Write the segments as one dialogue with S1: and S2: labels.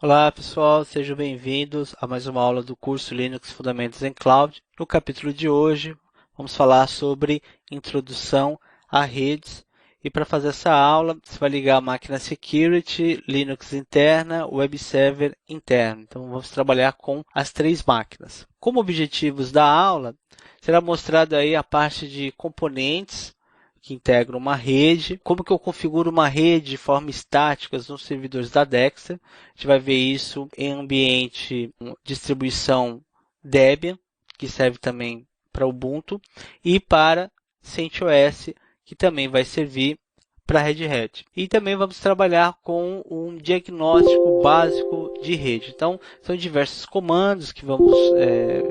S1: Olá pessoal, sejam bem-vindos a mais uma aula do curso Linux Fundamentos em Cloud. No capítulo de hoje, vamos falar sobre introdução a redes. E para fazer essa aula, você vai ligar a máquina Security, Linux interna, Web Server interno. Então vamos trabalhar com as três máquinas. Como objetivos da aula, será mostrado aí a parte de componentes que integram uma rede, como que eu configuro uma rede de forma estática nos servidores da Dexter. A gente vai ver isso em ambiente distribuição Debian, que serve também para Ubuntu, e para CentOS, que também vai servir para Red Hat. E também vamos trabalhar com um diagnóstico básico de rede. Então, são diversos comandos que vamos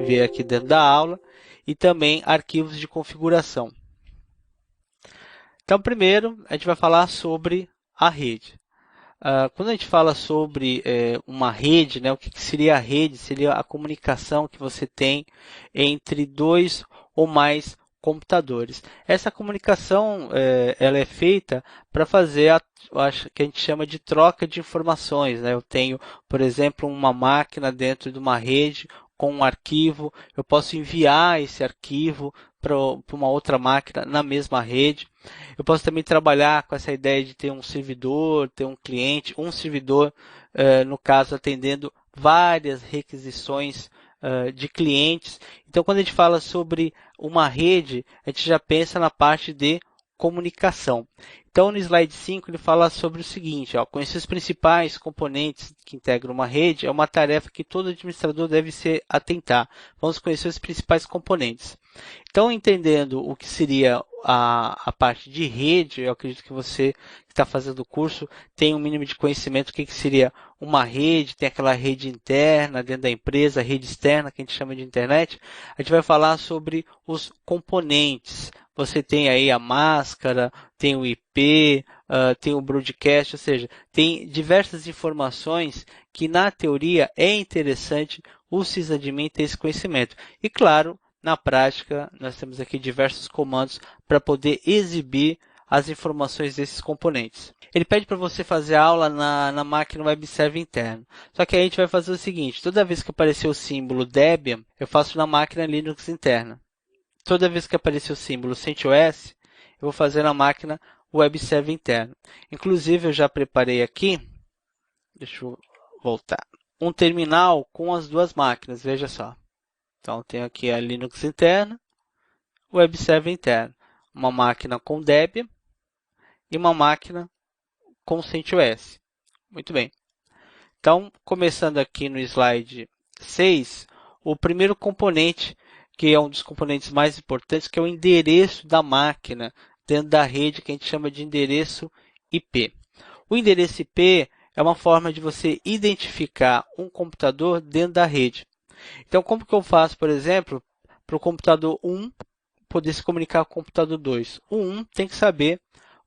S1: ver aqui dentro da aula e também arquivos de configuração. Então, primeiro, a gente vai falar sobre a rede. Quando a gente fala sobre uma rede, né, o que seria a rede? Seria a comunicação que você tem entre dois ou mais computadores. Essa comunicação ela é feita para fazer acho que a gente chama de troca de informações, né? Eu tenho, por exemplo, uma máquina dentro de uma rede com um arquivo, eu posso enviar esse arquivo para uma outra máquina na mesma rede. Eu posso também trabalhar com essa ideia de ter um servidor, ter um cliente, um servidor, no caso, atendendo várias requisições de clientes. Então, quando a gente fala sobre uma rede, a gente já pensa na parte de comunicação. Então, no slide 5, ele fala sobre o seguinte, ó, conhecer os principais componentes que integram uma rede é uma tarefa que todo administrador deve se atentar. Vamos conhecer os principais componentes. Então, entendendo o que seria a parte de rede, eu acredito que você que está fazendo o curso tem um mínimo de conhecimento do que seria uma rede, tem aquela rede interna dentro da empresa, rede externa que a gente chama de internet. A gente vai falar sobre os componentes. Você tem aí a máscara, tem o IP, tem o broadcast, ou seja, tem diversas informações que na teoria é interessante o sysadmin ter esse conhecimento. E claro, na prática, nós temos aqui diversos comandos para poder exibir as informações desses componentes. Ele pede para você fazer a aula na máquina web server interno. Só que aí a gente vai fazer o seguinte, toda vez que aparecer o símbolo Debian, eu faço na máquina Linux interna. Toda vez que aparecer o símbolo CentOS, eu vou fazer na máquina web server interno. Inclusive, eu já preparei aqui, deixa eu voltar, um terminal com as duas máquinas, veja só. Então, tenho aqui a Linux interna, o Web Server interno, uma máquina com Debian e uma máquina com CentOS. Muito bem. Então, começando aqui no slide 6, o primeiro componente, que é um dos componentes mais importantes, que é o endereço da máquina dentro da rede, que a gente chama de endereço IP. O endereço IP é uma forma de você identificar um computador dentro da rede. Então, como que eu faço, por exemplo, para o computador 1 poder se comunicar com o computador 2? O 1 tem que saber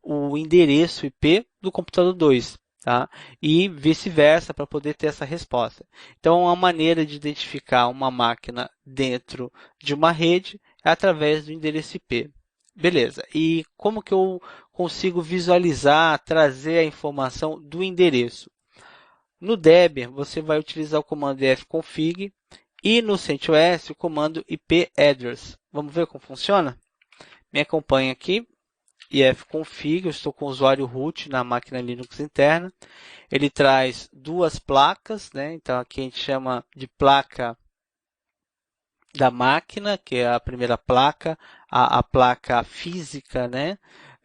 S1: o endereço IP do computador 2, tá? E vice-versa, para poder ter essa resposta. Então, uma maneira de identificar uma máquina dentro de uma rede é através do endereço IP. Beleza. E como que eu consigo visualizar, trazer a informação do endereço? No Debian, você vai utilizar o comando fconfig e no CentOS o comando ip-address. Vamos ver como funciona? Me acompanha aqui, ifconfig, eu estou com o usuário root na máquina Linux interna. Ele traz duas placas, né? Então aqui a gente chama de placa da máquina, que é a primeira placa, a placa física, né?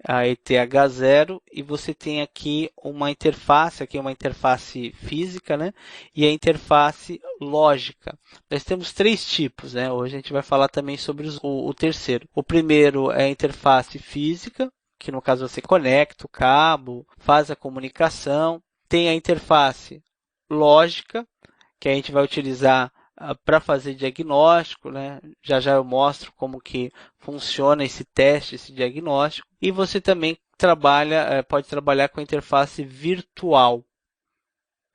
S1: A ETH0, e você tem aqui uma interface, aqui é uma interface física, né? E a interface lógica. Nós temos três tipos, né? Hoje a gente vai falar também sobre o terceiro. O primeiro é a interface física, que no caso você conecta o cabo, faz a comunicação. Tem a interface lógica, que a gente vai utilizar para fazer diagnóstico, né? Já já eu mostro como que funciona esse teste, esse diagnóstico. E você também pode trabalhar com a interface virtual,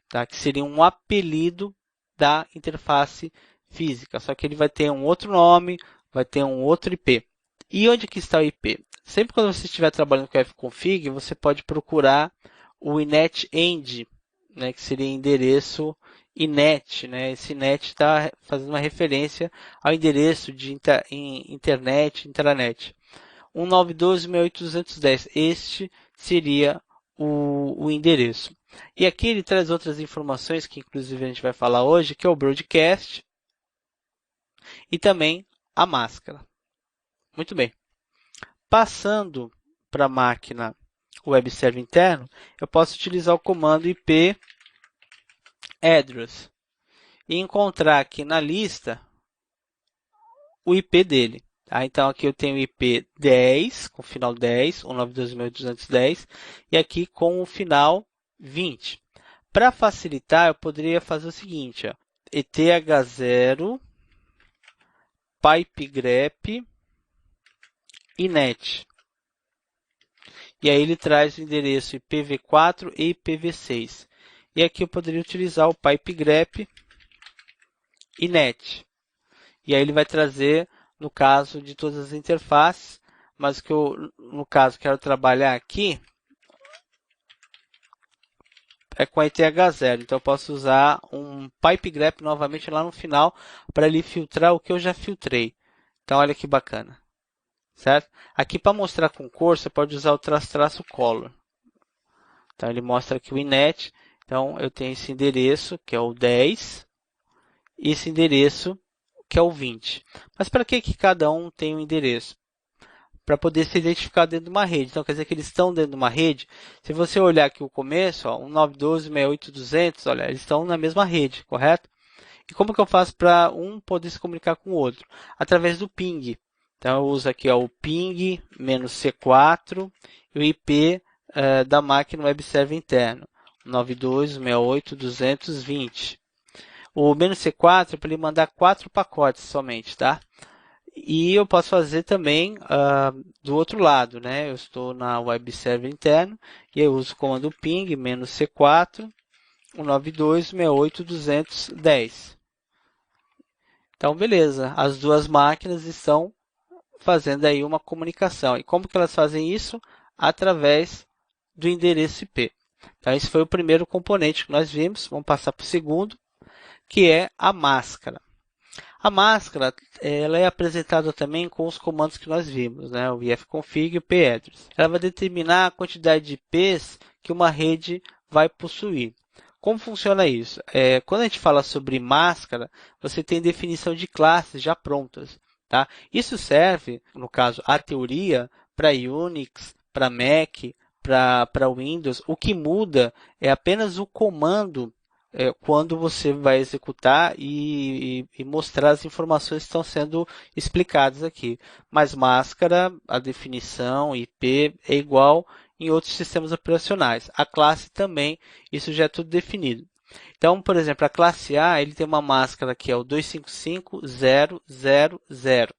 S1: tá? Que seria um apelido da interface física, só que ele vai ter um outro nome, vai ter um outro IP. E onde que está o IP? Sempre quando você estiver trabalhando com fconfig, você pode procurar o inetend né, que seria endereço INET, né? Esse INET está fazendo uma referência ao endereço de internet, intranet. 192.168.210, este seria o endereço. E aqui ele traz outras informações que inclusive a gente vai falar hoje, que é o broadcast e também a máscara. Muito bem. Passando para a máquina web server interno, eu posso utilizar o comando IP address e encontrar aqui na lista o IP dele. Tá? Então aqui eu tenho o IP 10, com o final 10, 192.210, e aqui com o final 20. Para facilitar, eu poderia fazer o seguinte, ó, ETH0, pipegrep e net. E aí ele traz o endereço IPv4 e IPv6. E aqui eu poderia utilizar o pipegrep e net. E aí ele vai trazer, no caso de todas as interfaces, mas que eu, no caso, quero trabalhar aqui é com a ETH0. Então eu posso usar um pipegrep novamente lá no final para ele filtrar o que eu já filtrei. Então olha que bacana. Certo? Aqui para mostrar com cor, você pode usar o traço color. Então ele mostra aqui o inet. Então eu tenho esse endereço que é o 10 e esse endereço que é o 20. Mas para que cada um tem um endereço? Para poder ser identificado dentro de uma rede. Então quer dizer que eles estão dentro de uma rede. Se você olhar aqui o começo, 192.168.200, olha, eles estão na mesma rede, correto? E como que eu faço para um poder se comunicar com o outro? Através do ping. Então eu uso aqui o ping -C4 e o IP da máquina web server interno, 92.168.220. O -C4 é para ele mandar 4 pacotes somente, tá? E eu posso fazer também do outro lado, né? Eu estou na web server interno e eu uso o comando ping -C4 192.168.210. Então, beleza. As duas máquinas estão fazendo aí uma comunicação. E como que elas fazem isso? Através do endereço IP. Então, esse foi o primeiro componente que nós vimos. Vamos passar para o segundo, que é a máscara. A máscara ela é apresentada também com os comandos que nós vimos, né? O ifconfig e o paddress. Ela vai determinar a quantidade de IPs que uma rede vai possuir. Como funciona isso? Quando a gente fala sobre máscara, você tem definição de classes já prontas. Tá? Isso serve, no caso, a teoria para Unix, para Mac, para Windows. O que muda é apenas o comando quando você vai executar e mostrar as informações que estão sendo explicadas aqui. Mas máscara, a definição, IP, é igual em outros sistemas operacionais. A classe também, isso já é tudo definido. Então, por exemplo, a classe A ele tem uma máscara que é o 255.0.0.0.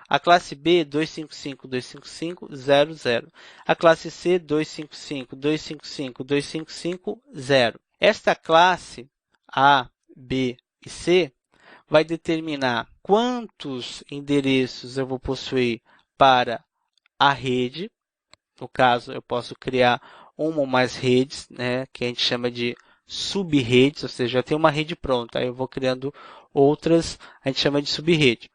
S1: A classe B, 255.255.0.0. A classe C, 255.255.255.0. Esta classe A, B e C vai determinar quantos endereços eu vou possuir para a rede. No caso, eu posso criar uma ou mais redes, né, que a gente chama de sub-redes, ou seja, já tem uma rede pronta, aí eu vou criando outras, a gente chama de sub-rede.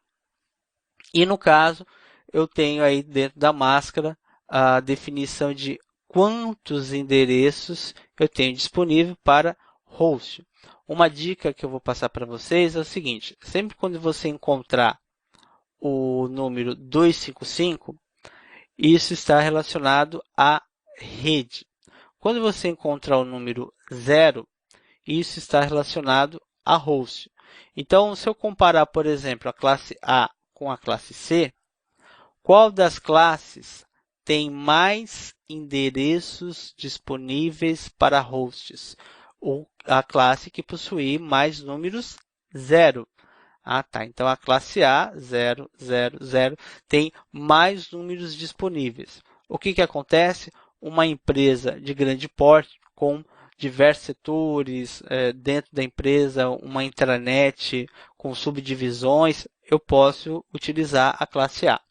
S1: E no caso, eu tenho aí dentro da máscara a definição de quantos endereços eu tenho disponível para host. Uma dica que eu vou passar para vocês é o seguinte, sempre quando você encontrar o número 255, isso está relacionado à rede. Quando você encontrar o número 0, isso está relacionado a host. Então, se eu comparar, por exemplo, a classe A com a classe C, qual das classes tem mais endereços disponíveis para hosts? Ou a classe que possui mais números 0. Ah, tá. Então, a classe A, 0, 0, 0, tem mais números disponíveis. O que acontece? Uma empresa de grande porte, com diversos setores dentro da empresa, uma intranet com subdivisões, eu posso utilizar a classe A.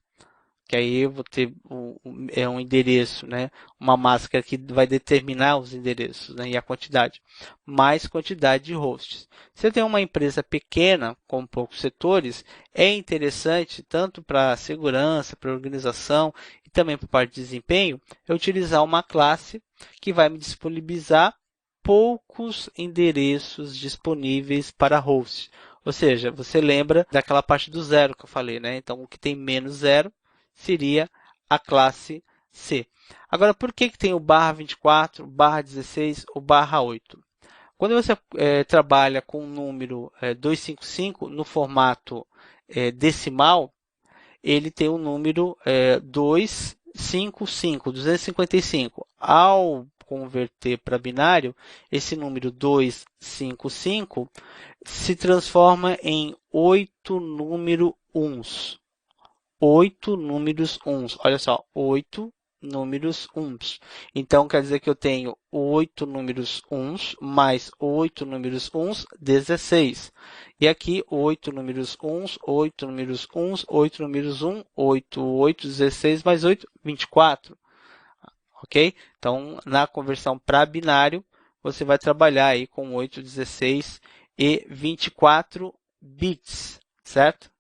S1: que aí eu vou ter um endereço, né? Uma máscara que vai determinar os endereços, né? E a quantidade, mais quantidade de hosts. Se eu tenho uma empresa pequena, com poucos setores, é interessante, tanto para segurança, para organização e também para parte de desempenho, eu utilizar uma classe que vai me disponibilizar poucos endereços disponíveis para host. Ou seja, você lembra daquela parte do zero que eu falei, né? Então, o que tem menos zero seria a classe C. Agora, por que tem o barra 24, barra 16 ou barra 8? Quando você trabalha com o número 255 no formato decimal, ele tem o número 255. Ao converter para binário, esse número 255 se transforma em 8 números uns. 8 números uns. Olha só, 8 números uns. Então, quer dizer que eu tenho 8 números uns mais 8 números uns, 16. E aqui, 8 números uns, 8 números uns, 8 números 1, 8, 8, 16 mais 8, 24. Ok? Então, na conversão para binário, você vai trabalhar aí com 8, 16 e 24 bits, certo?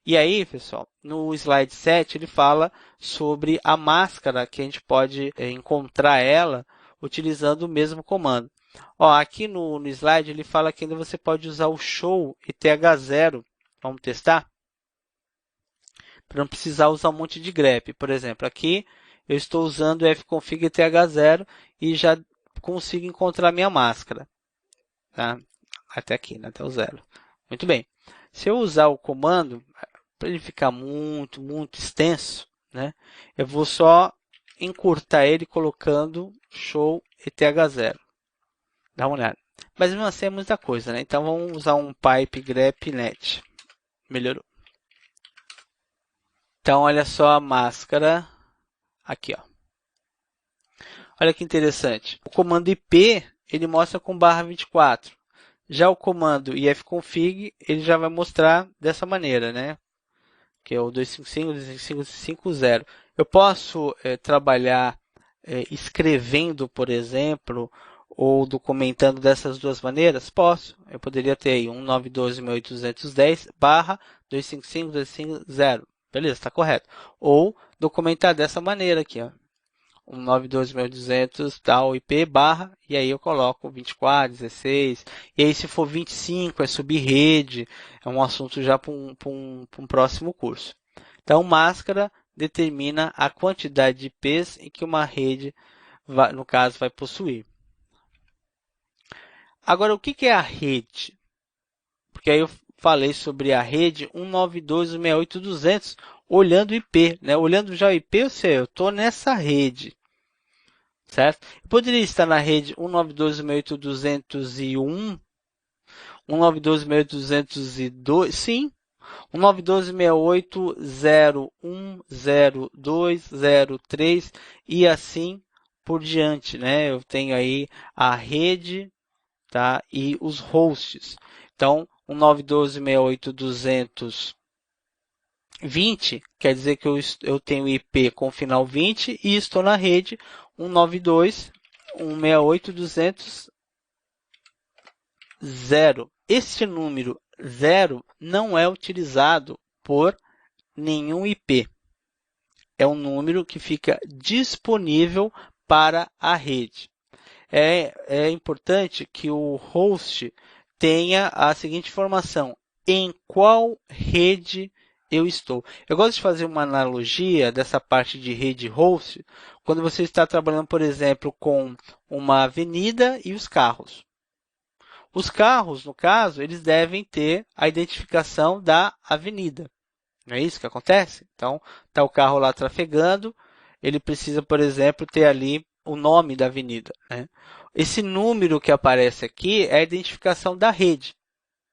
S1: E aí, pessoal, no slide 7 ele fala sobre a máscara que a gente pode encontrar ela utilizando o mesmo comando. Ó, aqui no slide ele fala que ainda você pode usar o show e th0. Vamos testar? Para não precisar usar um monte de grep. Por exemplo, aqui eu estou usando o fconfig e th0 e já consigo encontrar minha máscara. Tá? Até aqui, né? Até o zero. Muito bem. Se eu usar o comando, para ele ficar muito extenso, né? Eu vou só encurtar ele colocando show eth0. Dá uma olhada. Mas mesmo assim é muita coisa, né? Então vamos usar um pipe grep net. Melhorou. Então olha só a máscara aqui, ó. Olha que interessante. O comando IP ele mostra com barra 24. Já o comando ifconfig ele já vai mostrar dessa maneira, né? Que é o 255.255.0. Eu posso trabalhar escrevendo, por exemplo, ou documentando dessas duas maneiras? Posso. Eu poderia ter aí 192.1.810 barra 255.255.0. Beleza, está correto. Ou documentar dessa maneira aqui, ó. 192.1.200 tal IP barra, e aí eu coloco 24, 16, e aí se for 25 é subrede, é um assunto já para um próximo curso. Então, máscara determina a quantidade de IPs em que uma rede, no caso, vai possuir. Agora, o que é a rede? Porque aí eu falei sobre a rede 192.168.200, olhando o IP, né? Olhando já o IP, eu sei, eu estou nessa rede. Certo? Eu poderia estar na rede 192.168.201, 192.168.202, sim, 192.168.01.02.03 e assim por diante, né? Eu tenho aí a rede, tá? E os hosts. Então, 192.168.220 quer dizer que eu tenho IP com final 20 e estou na rede 192.168.200.0. Este número 0 não é utilizado por nenhum IP. É um número que fica disponível para a rede. É importante que o host tenha a seguinte informação: em qual rede eu estou. Eu gosto de fazer uma analogia dessa parte de rede host, quando você está trabalhando, por exemplo, com uma avenida e os carros. Os carros, no caso, eles devem ter a identificação da avenida. Não é isso que acontece? Então, está o carro lá trafegando, ele precisa, por exemplo, ter ali o nome da avenida, né? Esse número que aparece aqui é a identificação da rede,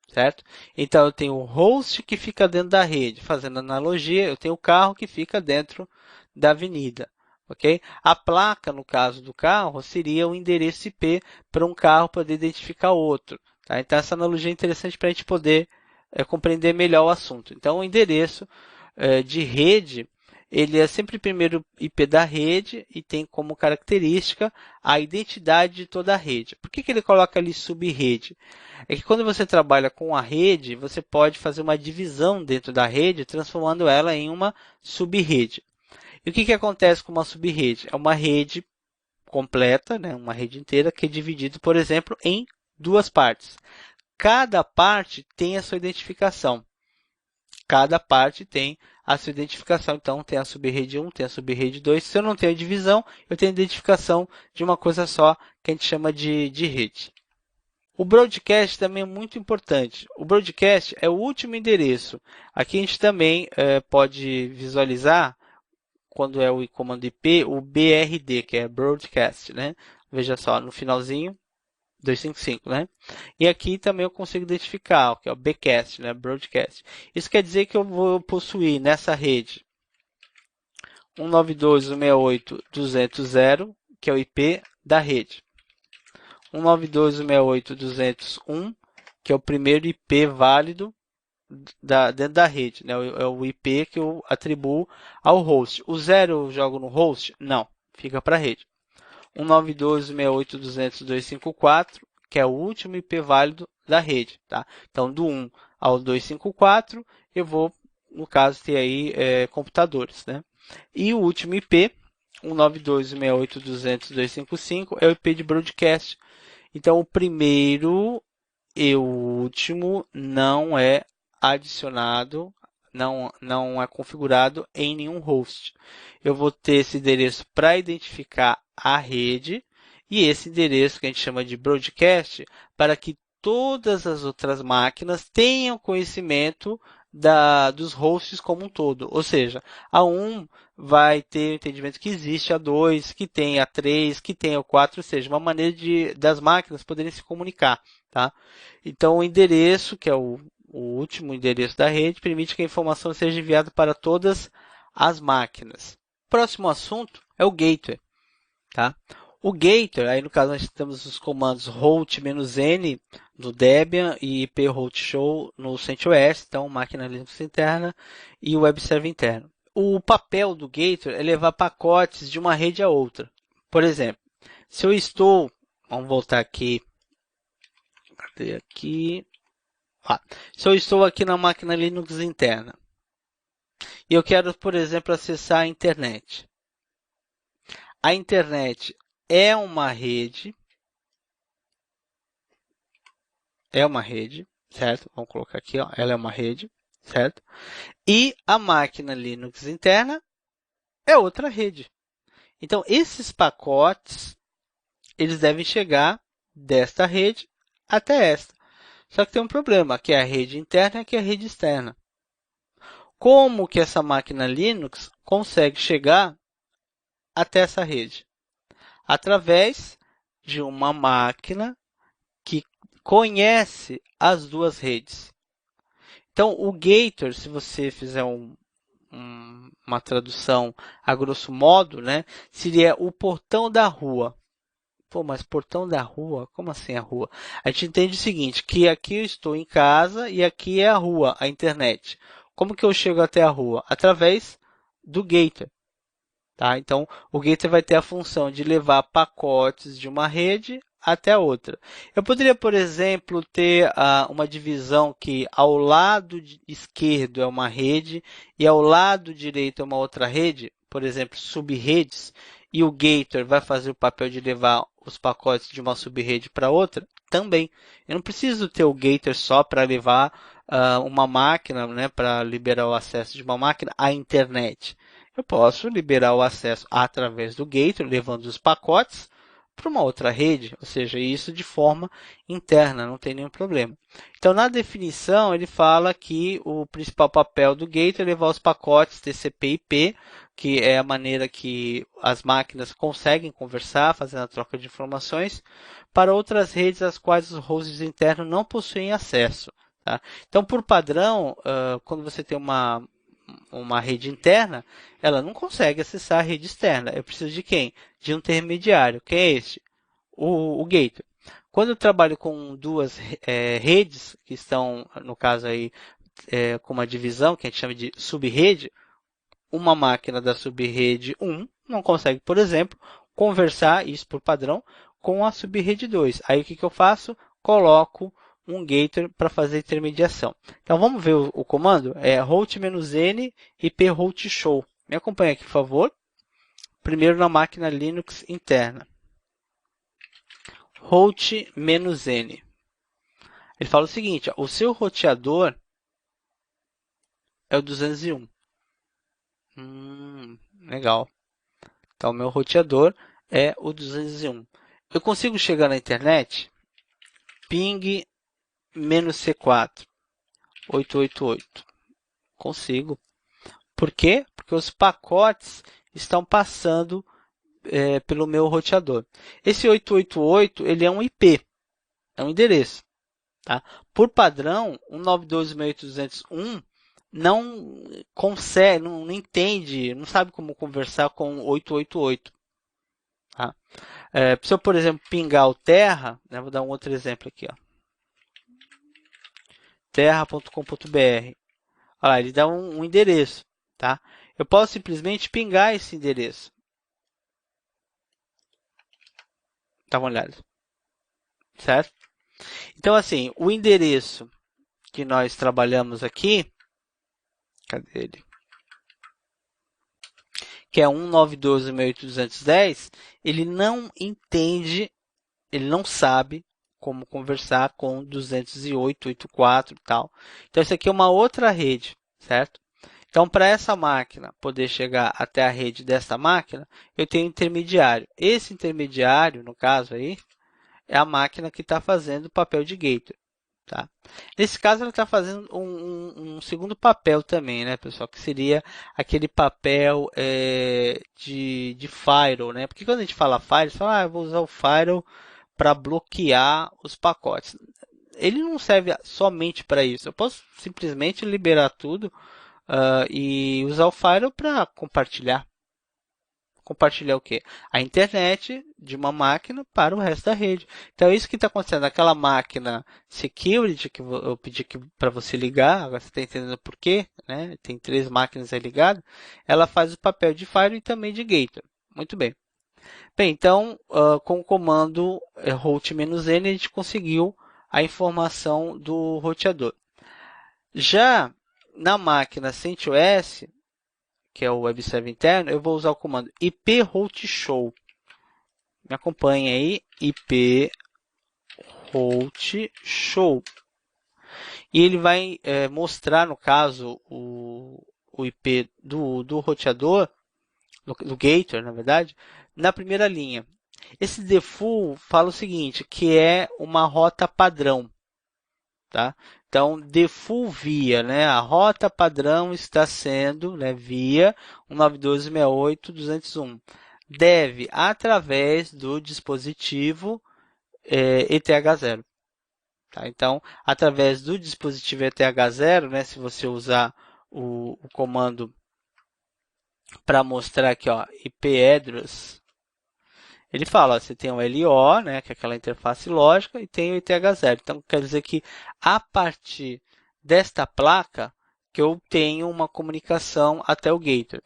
S1: certo? Então, eu tenho o host que fica dentro da rede. Fazendo analogia, eu tenho o carro que fica dentro da avenida, ok? A placa, no caso do carro, seria o endereço IP para um carro poder identificar outro, tá? Então, essa analogia é interessante para a gente poder compreender melhor o assunto. Então, o endereço de rede ele é sempre o primeiro IP da rede e tem como característica a identidade de toda a rede. Por que ele coloca ali sub-rede? É que quando você trabalha com a rede, você pode fazer uma divisão dentro da rede, transformando ela em uma sub-rede. E o que acontece com uma sub-rede? É uma rede completa, né, uma rede inteira, que é dividida, por exemplo, em duas partes. Cada parte tem a sua identificação. Cada parte tem a sua identificação. Então, tem a subrede 1, tem a subrede 2. Se eu não tenho a divisão, eu tenho a identificação de uma coisa só, que a gente chama de rede. O broadcast também é muito importante. O broadcast é o último endereço. Aqui a gente também pode visualizar, quando é o comando IP, o BRD, que é broadcast, né? Veja só, no finalzinho, 255, né? E aqui também eu consigo identificar, que é o bcast, né? Broadcast. Isso quer dizer que eu vou possuir nessa rede 192.168.200.0, que é o IP da rede. 192.168.201, que é o primeiro IP válido dentro da rede, né? É o IP que eu atribuo ao host. O 0 eu jogo no host? Não, fica para a rede. 192.168.200.254, que é o último IP válido da rede, tá? Então, do 1 ao 254, eu vou, no caso, ter aí computadores, né? E o último IP, 192.168.200.255, é o IP de broadcast. Então, o primeiro e o último não é adicionado, não é configurado em nenhum host. Eu vou ter esse endereço para identificar a rede e esse endereço que a gente chama de broadcast para que todas as outras máquinas tenham conhecimento dos hosts como um todo. Ou seja, a 1 vai ter o entendimento que existe a 2, que tem a 3, que tem a 4, ou seja, uma maneira das máquinas poderem se comunicar. Tá? Então, o endereço, que é o último endereço da rede, permite que a informação seja enviada para todas as máquinas. O próximo assunto é o gateway. Tá? O gateway, aí no caso nós temos os comandos route-n no Debian e iproute-show no CentOS, então máquina Linux interna e web server interno. O papel do gateway é levar pacotes de uma rede a outra. Por exemplo, se eu estou, vamos voltar aqui, cadê aqui? Se eu estou aqui na máquina Linux interna e eu quero, por exemplo, acessar a internet. A internet é uma rede, certo? Vamos colocar aqui, ó, ela é uma rede, certo? E a máquina Linux interna é outra rede. Então, esses pacotes, eles devem chegar desta rede até esta. Só que tem um problema, que é a rede interna e que é a rede externa. Como que essa máquina Linux consegue chegar até essa rede? Através de uma máquina que conhece as duas redes. Então, o Gator, se você fizer uma tradução a grosso modo, né, seria o portão da rua. Pô, mas portão da rua? Como assim a rua? A gente entende o seguinte, que aqui eu estou em casa e aqui é a rua, a internet. Como que eu chego até a rua? Através do Gator. Tá? Então, o Gator vai ter a função de levar pacotes de uma rede até a outra. Eu poderia, por exemplo, ter uma divisão que ao lado esquerdo é uma rede e ao lado direito é uma outra rede, por exemplo, subredes, e o Gator vai fazer o papel de levar os pacotes de uma subrede para outra? Também. Eu não preciso ter o Gator só para levar uma máquina, né, para liberar o acesso de uma máquina à internet. Eu posso liberar o acesso através do Gator, levando os pacotes para uma outra rede, ou seja, isso de forma interna, não tem nenhum problema. Então, na definição, ele fala que o principal papel do Gator é levar os pacotes TCP/IP, que é a maneira que as máquinas conseguem conversar, fazendo a troca de informações, para outras redes às quais os hosts internos não possuem acesso. Tá? Então, por padrão, quando você tem uma rede interna, ela não consegue acessar a rede externa. Eu preciso de quem? De um intermediário. Quem é este? O Gator. Quando eu trabalho com duas redes, que estão, no caso aí, com uma divisão, que a gente chama de subrede, uma máquina da subrede 1 não consegue, por exemplo, conversar, isso por padrão, com a subrede 2. Aí o que eu faço? Coloco um gator para fazer intermediação. Então vamos ver o comando? É route-n ip route show. Me acompanha aqui, por favor. Primeiro na máquina Linux interna. Route-n. Ele fala o seguinte, ó, o seu roteador é o 201. Legal. Então, o meu roteador é o 201. Eu consigo chegar na internet? Ping -C4 888. Consigo. Por quê? Porque os pacotes estão passando pelo meu roteador. Esse 888 ele é um IP, é um endereço. Tá? Por padrão, 192.168.201 não consegue, não entende, não sabe como conversar com 888. Tá? Se eu, por exemplo, pingar o terra, né, vou dar um outro exemplo aqui, ó, terra.com.br. Olha lá, ele dá um endereço. Tá? Eu posso simplesmente pingar esse endereço. Dá uma olhada. Certo? Então, assim, o endereço que nós trabalhamos aqui, cadê ele? Que é 192.168.210, ele não entende, ele não sabe como conversar com 208.84 e tal. Então, isso aqui é uma outra rede, certo? Então, para essa máquina poder chegar até a rede dessa máquina, eu tenho um intermediário. Esse intermediário, no caso aí, é a máquina que está fazendo o papel de gator. Tá? Nesse caso, ela está fazendo um segundo papel também, né, pessoal? Que seria aquele papel de firewall, né? Porque quando a gente fala firewall, você fala, eu vou usar o firewall para bloquear os pacotes. Ele não serve somente para isso. Eu posso simplesmente liberar tudo e usar o firewall para compartilhar. Compartilhar o quê? A internet de uma máquina para o resto da rede. Então, é isso que está acontecendo. Aquela máquina security que eu pedi para você ligar, agora você está entendendo por quê, né? Tem 3 máquinas aí ligadas. Ela faz o papel de firewall e também de gator. Muito bem. Bem, então, com o comando route-n, a gente conseguiu a informação do roteador. Já na máquina CentOS, que é o web server interno, eu vou usar o comando ip route show. Me acompanhe aí, ip route show. E ele vai mostrar, no caso, o IP do roteador, do gator, na verdade, na primeira linha. Esse default fala o seguinte, que é uma rota padrão. Tá? Então, default via, né? A rota padrão está sendo, né, via 192.168.201. Deve através do dispositivo ETH0. Tá? Então, através do dispositivo ETH0, né, se você usar o comando para mostrar aqui, ó, IP address, ele fala, ó, você tem o LO, né, que é aquela interface lógica, e tem o ETH0. Então, quer dizer que a partir desta placa que eu tenho uma comunicação até o gator.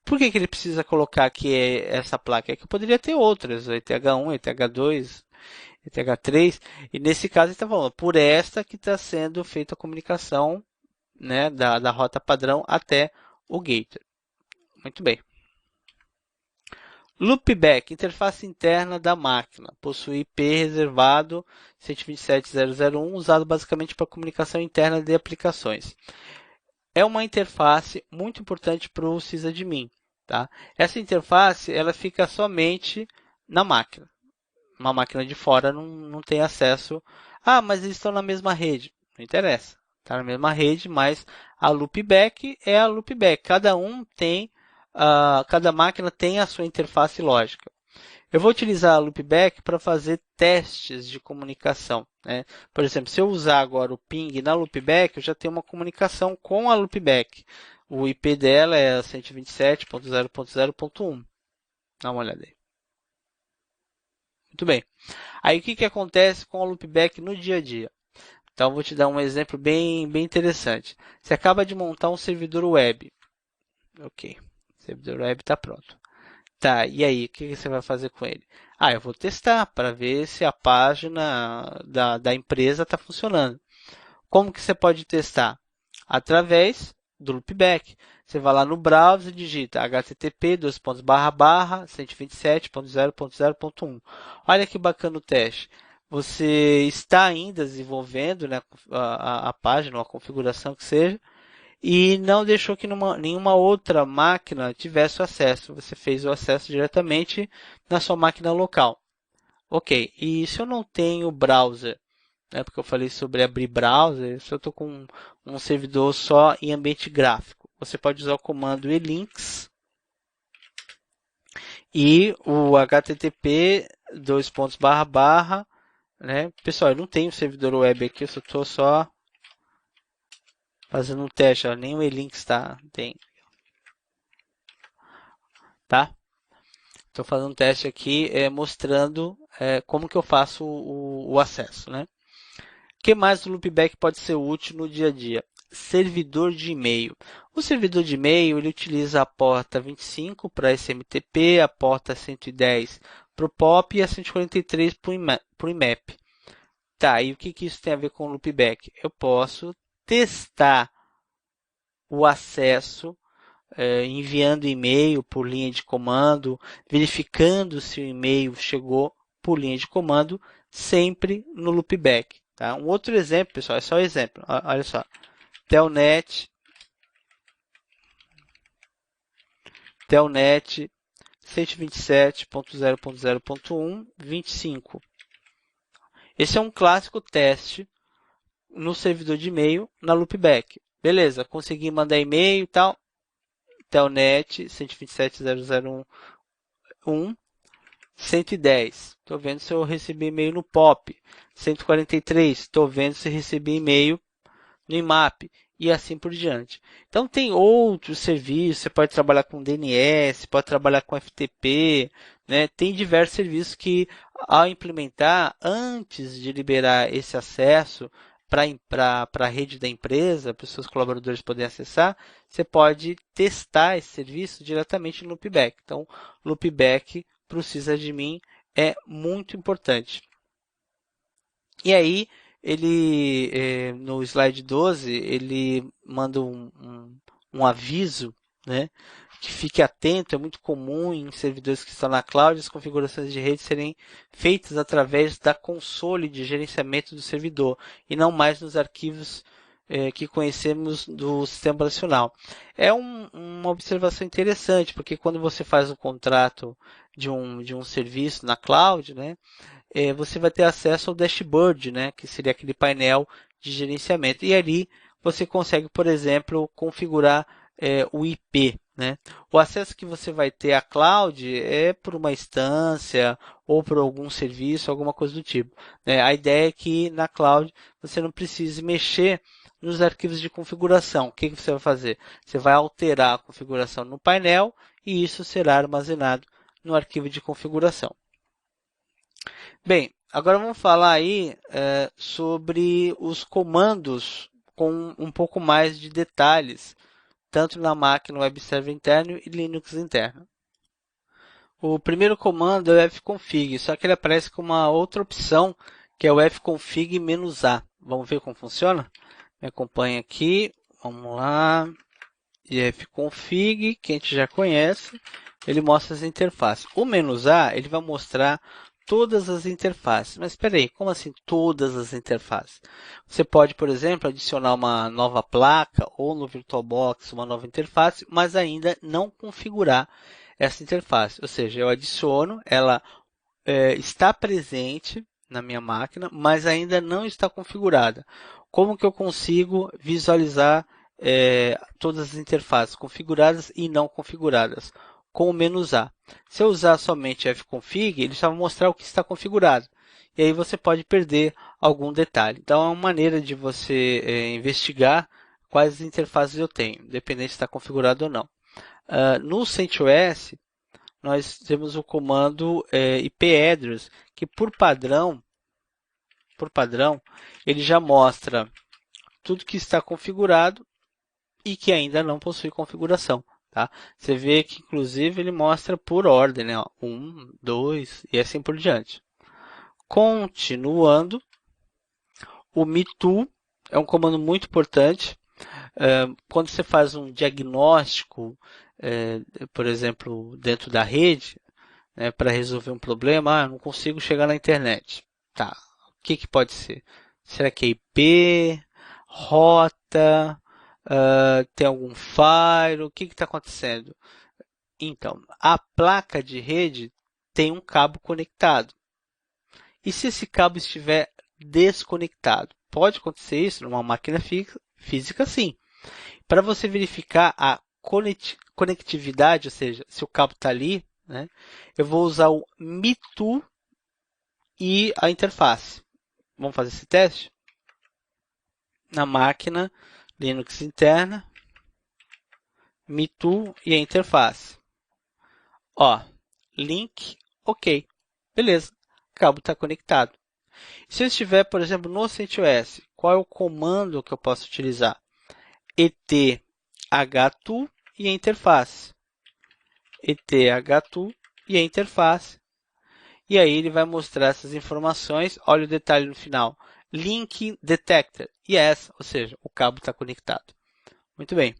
S1: Por que ele precisa colocar aqui essa placa? É que eu poderia ter outras, ETH1, ETH2, ETH3, e nesse caso ele está falando, por esta que está sendo feita a comunicação, né, da rota padrão até o gator. Muito bem. Loopback, interface interna da máquina, possui IP reservado 127.0.0.1, usado basicamente para comunicação interna de aplicações. É uma interface muito importante para o sysadmin. Tá? Essa interface ela fica somente na máquina. Uma máquina de fora não tem acesso. Ah, mas eles estão na mesma rede. Não interessa. Está na mesma rede, mas a loopback é a loopback. Cada máquina tem a sua interface lógica. Eu vou utilizar a loopback para fazer testes de comunicação. Né? Por exemplo, se eu usar agora o ping na loopback, eu já tenho uma comunicação com a loopback. O IP dela é 127.0.0.1. Dá uma olhada aí. Muito bem. Aí o que acontece com a loopback no dia a dia? Então, vou te dar um exemplo bem interessante. Você acaba de montar um servidor web. Ok, o servidor web está pronto. Tá, e aí, o que você vai fazer com ele? Eu vou testar para ver se a página da empresa está funcionando. Como que você pode testar? Através do loopback. Você vai lá no browser e digita http://127.0.0.1. Olha que bacana o teste. Você está ainda desenvolvendo, né, a página, ou a configuração que seja, e não deixou que nenhuma outra máquina tivesse o acesso. Você fez o acesso diretamente na sua máquina local. Ok, e se eu não tenho browser, né, porque eu falei sobre abrir browser, se eu estou com um servidor só em ambiente gráfico, você pode usar o comando elinks e o http dois pontos barra barra, né? Pessoal, eu não tenho servidor web aqui, eu estou só fazendo um teste, ó, nem o elinks tem, tá? Estou fazendo um teste aqui mostrando como que eu faço o acesso, né? O que mais o loopback pode ser útil no dia a dia? Servidor de e-mail. O servidor de e-mail ele utiliza a porta 25 para SMTP, a porta 110 para o POP e a 143 para o IMAP. Tá, e o que isso tem a ver com o loopback? Eu posso testar o acesso enviando e-mail por linha de comando, verificando se o e-mail chegou por linha de comando, sempre no loopback. Tá? Um outro exemplo, pessoal, é só exemplo. Olha só, Telnet 127.0.0.1, 25. Esse é um clássico teste no servidor de e-mail na loopback. Beleza, consegui mandar e-mail e tal. Telnet 127.0.0.1, 110. Estou vendo se eu recebi e-mail no POP. 143. Estou vendo se recebi e-mail no IMAP. E assim por diante. Então tem outros serviços. Você pode trabalhar com DNS, pode trabalhar com FTP. Né? Tem diversos serviços que, ao implementar, antes de liberar esse acesso para a rede da empresa, para os seus colaboradores poderem acessar, você pode testar esse serviço diretamente no Loopback. Então, Loopback para o sysadmin é muito importante. E aí, ele, no slide 12, ele manda um aviso, né? Que fique atento, é muito comum em servidores que estão na cloud as configurações de rede serem feitas através da console de gerenciamento do servidor e não mais nos arquivos que conhecemos do sistema operacional. É uma observação interessante, porque quando você faz um contrato de um serviço na cloud, né, você vai ter acesso ao dashboard, né, que seria aquele painel de gerenciamento. E ali você consegue, por exemplo, configurar o IP. Né? O acesso que você vai ter à cloud é por uma instância ou por algum serviço, alguma coisa do tipo. Né? A ideia é que na cloud você não precise mexer nos arquivos de configuração. O que você vai fazer? Você vai alterar a configuração no painel e isso será armazenado no arquivo de configuração. Bem, agora vamos falar aí sobre os comandos com um pouco mais de detalhes, tanto na máquina web server interno e Linux interno. O primeiro comando é o fconfig, só que ele aparece com uma outra opção, que é o fconfig-a. Vamos ver como funciona? Me acompanha aqui, vamos lá. E fconfig, que a gente já conhece, ele mostra as interfaces. O "-a", ele vai mostrar todas as interfaces. Mas espera aí, como assim todas as interfaces? Você pode, por exemplo, adicionar uma nova placa ou no VirtualBox uma nova interface, mas ainda não configurar essa interface. Ou seja, eu adiciono, ela está presente na minha máquina, mas ainda não está configurada. Como que eu consigo visualizar todas as interfaces configuradas e não configuradas? Com o "-a". Se eu usar somente fconfig, ele só vai mostrar o que está configurado. E aí você pode perder algum detalhe. Então é uma maneira de você investigar quais interfaces eu tenho, independente se está configurado ou não. No CentOS, nós temos o comando ip-address, que por padrão, ele já mostra tudo que está configurado e que ainda não possui configuração. Tá? Você vê que, inclusive, ele mostra por ordem, né? 1, 2 e assim por diante. Continuando, o me-to é um comando muito importante. Quando você faz um diagnóstico, por exemplo, dentro da rede, né, para resolver um problema, não consigo chegar na internet. Tá, o que pode ser? Será que é IP, rota, tem algum firewall? O que está acontecendo? Então, a placa de rede tem um cabo conectado. E se esse cabo estiver desconectado? Pode acontecer isso numa máquina física, sim. Para você verificar a conectividade, ou seja, se o cabo está ali, né, eu vou usar o me-to e a interface. Vamos fazer esse teste? Na máquina Linux interna, me-to e a interface. Ó, link, ok. Beleza, o cabo está conectado. Se eu estiver, por exemplo, no CentOS, qual é o comando que eu posso utilizar? eth2 e a interface. eth2 e a interface. E aí ele vai mostrar essas informações. Olha o detalhe no final. Link detected. Yes, ou seja, o cabo está conectado. Muito bem.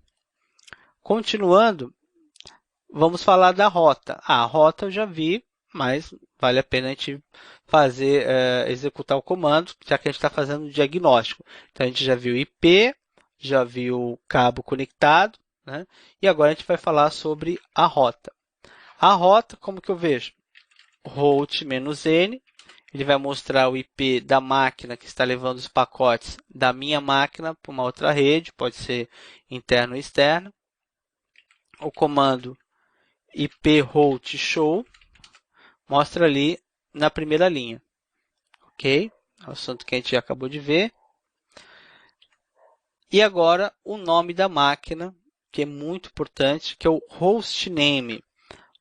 S1: Continuando, vamos falar da rota. A rota eu já vi, mas vale a pena a gente fazer, executar o comando, já que a gente está fazendo o diagnóstico. Então a gente já viu IP, já viu o cabo conectado, né? E agora a gente vai falar sobre a rota. A rota, como que eu vejo? Host-N, ele vai mostrar o IP da máquina que está levando os pacotes da minha máquina para uma outra rede, pode ser interno ou externo. O comando IP route show mostra ali na primeira linha, ok? É o assunto que a gente já acabou de ver. E agora o nome da máquina, que é muito importante, que é o hostname.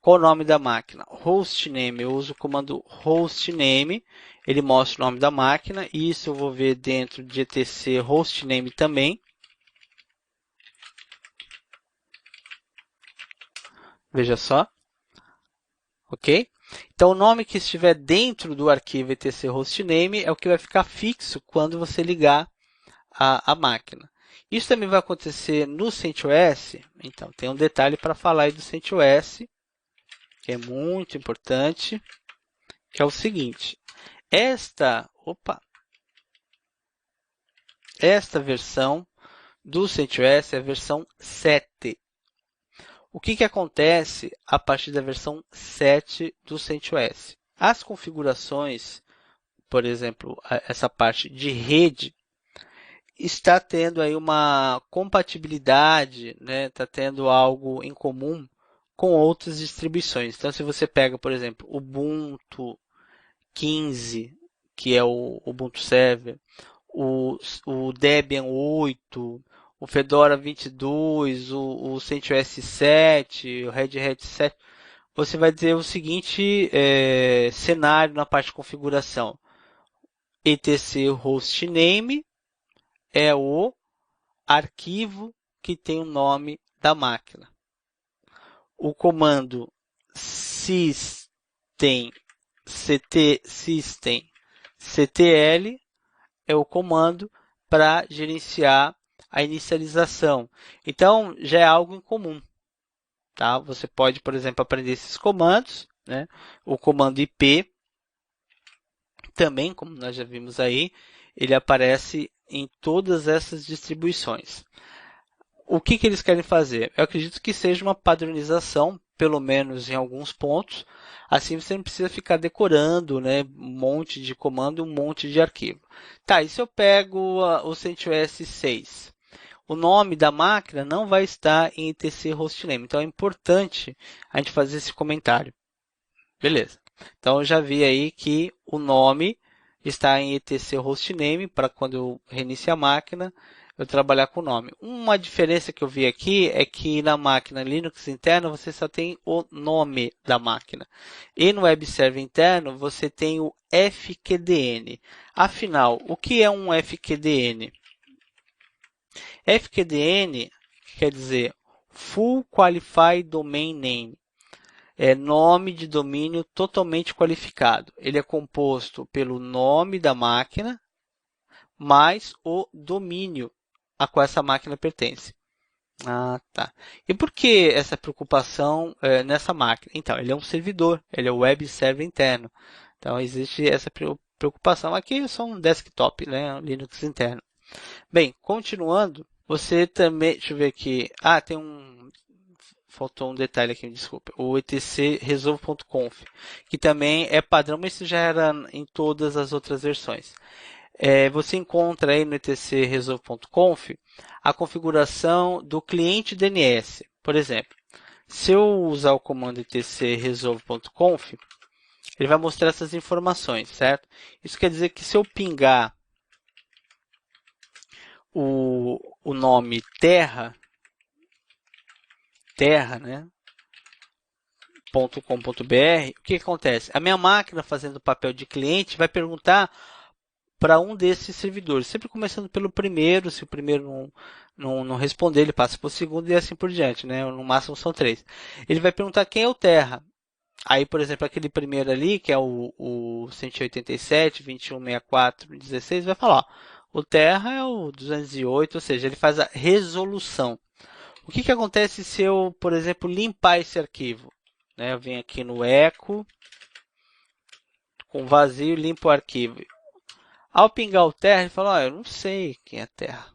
S1: Qual o nome da máquina? Hostname, eu uso o comando hostname, ele mostra o nome da máquina, e isso eu vou ver dentro de etc hostname também. Veja só. Ok? Então, o nome que estiver dentro do arquivo etc hostname é o que vai ficar fixo quando você ligar a máquina. Isso também vai acontecer no CentOS. Então, tem um detalhe para falar aí do CentOS, que é muito importante, que é o seguinte. Esta versão do CentOS é a versão 7. O que acontece a partir da versão 7 do CentOS? As configurações, por exemplo, essa parte de rede, está tendo aí uma compatibilidade, né? Está tendo algo em comum com outras distribuições. Então, se você pega, por exemplo, o Ubuntu 15, que é o Ubuntu Server, o Debian 8, o Fedora 22, o CentOS 7, o Red Hat 7, você vai dizer o seguinte cenário na parte de configuração. etc hostname é o arquivo que tem o nome da máquina. O comando systemctl é o comando para gerenciar a inicialização. Então, já é algo em comum. Tá? Você pode, por exemplo, aprender esses comandos. Né? O comando IP, também, como nós já vimos aí, ele aparece em todas essas distribuições. O que eles querem fazer? Eu acredito que seja uma padronização, pelo menos em alguns pontos. Assim você não precisa ficar decorando, né, um monte de comando, um monte de arquivo. Tá, e se eu pego o CentOS 6? O nome da máquina não vai estar em etc hostname. Então é importante a gente fazer esse comentário. Beleza. Então eu já vi aí que o nome está em etc hostname para quando eu reinicio a máquina eu trabalhar com o nome. Uma diferença que eu vi aqui é que na máquina Linux interna você só tem o nome da máquina. E no web server interno você tem o fqdn. Afinal, o que é um fqdn? fqdn quer dizer Full Qualified Domain Name. É nome de domínio totalmente qualificado. Ele é composto pelo nome da máquina mais o domínio a qual essa máquina pertence. Ah, tá. E por que essa preocupação nessa máquina? Então, ele é um servidor, ele é o web server interno. Então, existe essa preocupação. Aqui é só um desktop, né, um Linux interno. Bem, continuando, você também, deixa eu ver aqui. Ah, faltou um detalhe aqui, me desculpe. O etc resolve.conf, que também é padrão, mas isso já era em todas as outras versões. Você encontra aí no etc resolve.conf a configuração do cliente DNS. Por exemplo, se eu usar o comando etc resolve.conf, ele vai mostrar essas informações, certo? Isso quer dizer que se eu pingar o nome terra, né? .com.br, o que acontece? A minha máquina fazendo o papel de cliente vai perguntar para um desses servidores, sempre começando pelo primeiro, se o primeiro não responder, ele passa para o segundo e assim por diante, né? No máximo são 3. Ele vai perguntar quem é o terra. Aí, por exemplo, aquele primeiro ali, que é o 187, 2164, 16, vai falar, ó, o terra é o 208, ou seja, ele faz a resolução. O que acontece se eu, por exemplo, limpar esse arquivo? Eu venho aqui no echo, com vazio, limpo o arquivo. Ao pingar o terra, ele fala, eu não sei quem é terra.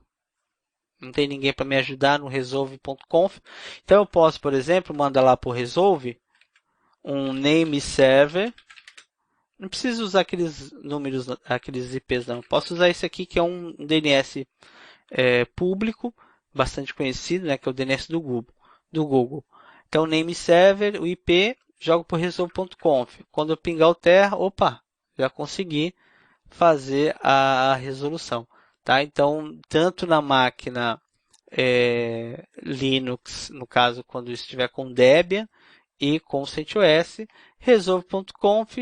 S1: Não tem ninguém para me ajudar no resolve.conf. Então eu posso, por exemplo, mandar lá para o resolve um name server. Não preciso usar aqueles números, aqueles IPs não. Posso usar esse aqui que é um DNS público, bastante conhecido, né, que é o DNS do Google. Então name server, o IP, jogo para o resolve.conf. Quando eu pingar o terra, opa, já consegui fazer a resolução. Tá? Então, tanto na máquina Linux, no caso, quando estiver com Debian e com CentOS, resolve.conf